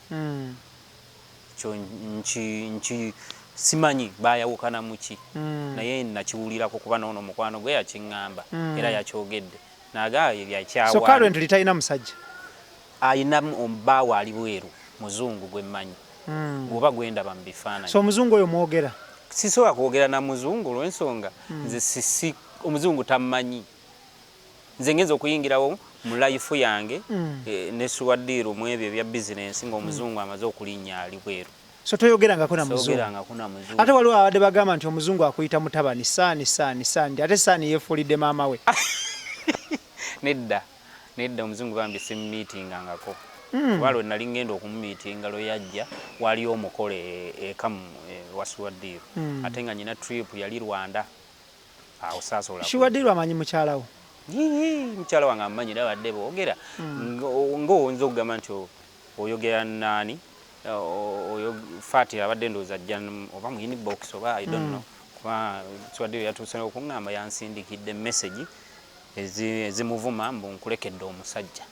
Kyo nki simanyi baayawukana mu ki naye nakiwulirako kuba n'ono mukwano gwe yakiŋŋamba era yakyogedde naga yakyawa. So current litalina musajja? Ayina obbaawe ali bweru muzungu gwe mmanyi oba gwendaba mu bifaananyi. So omuzungu oyo mwogera? Sisobola kwogera na muzungu olw'ensonga nze sisi omuzungu tammanyi. Nze ngenza okuyingirawo mu life yange ne Shiwadiru mu ebyo ebya bizinensi ng'omuzungu amaze okulinnya ali bweru. So toyogerangako na muzungu? Sogerangako na muzungu. Ate waliwo abadde bagamba nti omuzungu akuyita mutabani saani ate saani yeefuulidde maama we. Nedda omuzungu bambi simumiitingangako. Waliwo nali ngenda okumumiitinga lwe yajja waliyo omukolo eka wa Shiwadiru ate nga nyina trip yali Rwanda. Awo saasobola. Shiwadiru amanyi mukyala wo? Mukyala wange amumanyi abadde boogera ng'owonza okugamba nti oyogera naani oyo Fati abadde ndowooza ajja oba mu inbox oba I don't know kuba Shiwadiru yatuuse okuŋŋamba yansindikidde message ezimuvuma mbu nkulekedde omusajja.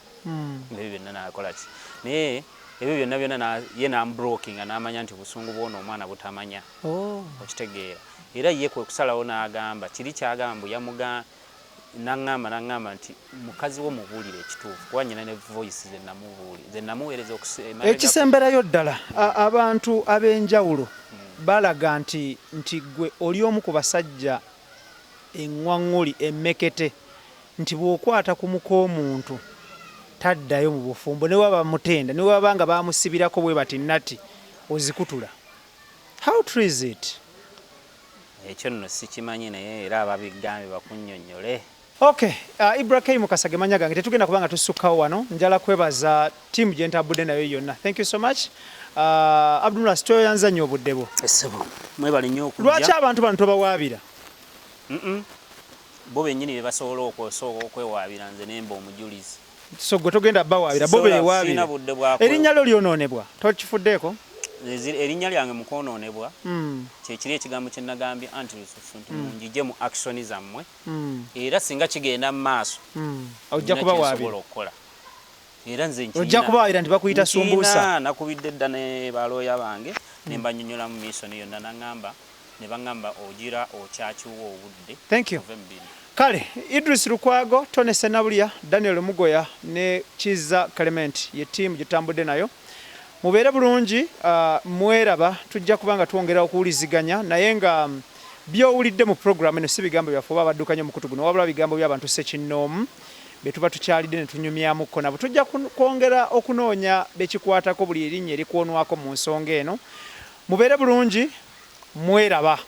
Ebyo byonna nakola ki naye ebyo byonna ye n'ambrokinga n'amanya nti busungu bw'ono omwana butamanya. Okitegeera era ye kwe kusalawo n'agamba kiri kyagamba naŋŋamba nti mukazi wo mubuulire ekituufu kuba nnyina ne voice ze namuweereza ekisemberayo ddala abantu ab'enjawulo balaga nti gwe oli omu ku basajja eŋŋwaŋŋuli emmekete nti bw'okwata ku muko omuntu taddayo mu bufumbo ne waba mutenda ne waba nga bamusibirako bwe bati nati ozikutula. How true is it? Ekyo nno sikimanyi naye era ababigambye bakunnyonnyole. Okay, IBRAH Mukasa gemanya gange tetugenda kubanga tusukkawo wano njala kwebaza tiimu gye ntabudde nayo yonna. Thank you so much. Abdul Mulaasi toyanza nnyo obudde bwo. Essebo mwebale nnyo okujja. Lwaki abantu bano tobawaabira? Bo bennyini be basobola okwewaabira nze nemba omujulizi. So gwe togenda bawaabira bo beewaabira. Erinnya lyo lyonoonebwa tokifuddeeko? Erinnya lyange mukoonoonebwa kyekiri ekigambo kye nagambye anti Lususu nti munjije mu action zammwe era singa kigenda mu maaso ojja kubawaabira. Era nze ojja kubawaabira nti bakuyita Ssumbusa. Nakubidde dda ne balooya bange ne mbanyonnyola mu miisoni yonna ne baŋŋamba ogira okyakiwa obudde. Thank you. Kale Idris Lukwago, Tony Senabulya, Daniel Mugoya ne Kiza Clement ye tiimu gye tutambudde nayo. Mubeere bulungi mweraba tujja kubanga twongera okuwuliziganya naye nga byowulidde mu program eno si bigambo byaffe oba baddukanye omukutu guno wabula bigambo by'abantu ssekinnoomu be tuba tukyalidde ne tunyumyamukko nabo tujja kwongera okunoonya bekikwatako buli erinnya erikuonwako mu nsonga eno. Mubeere bulungi mweraba.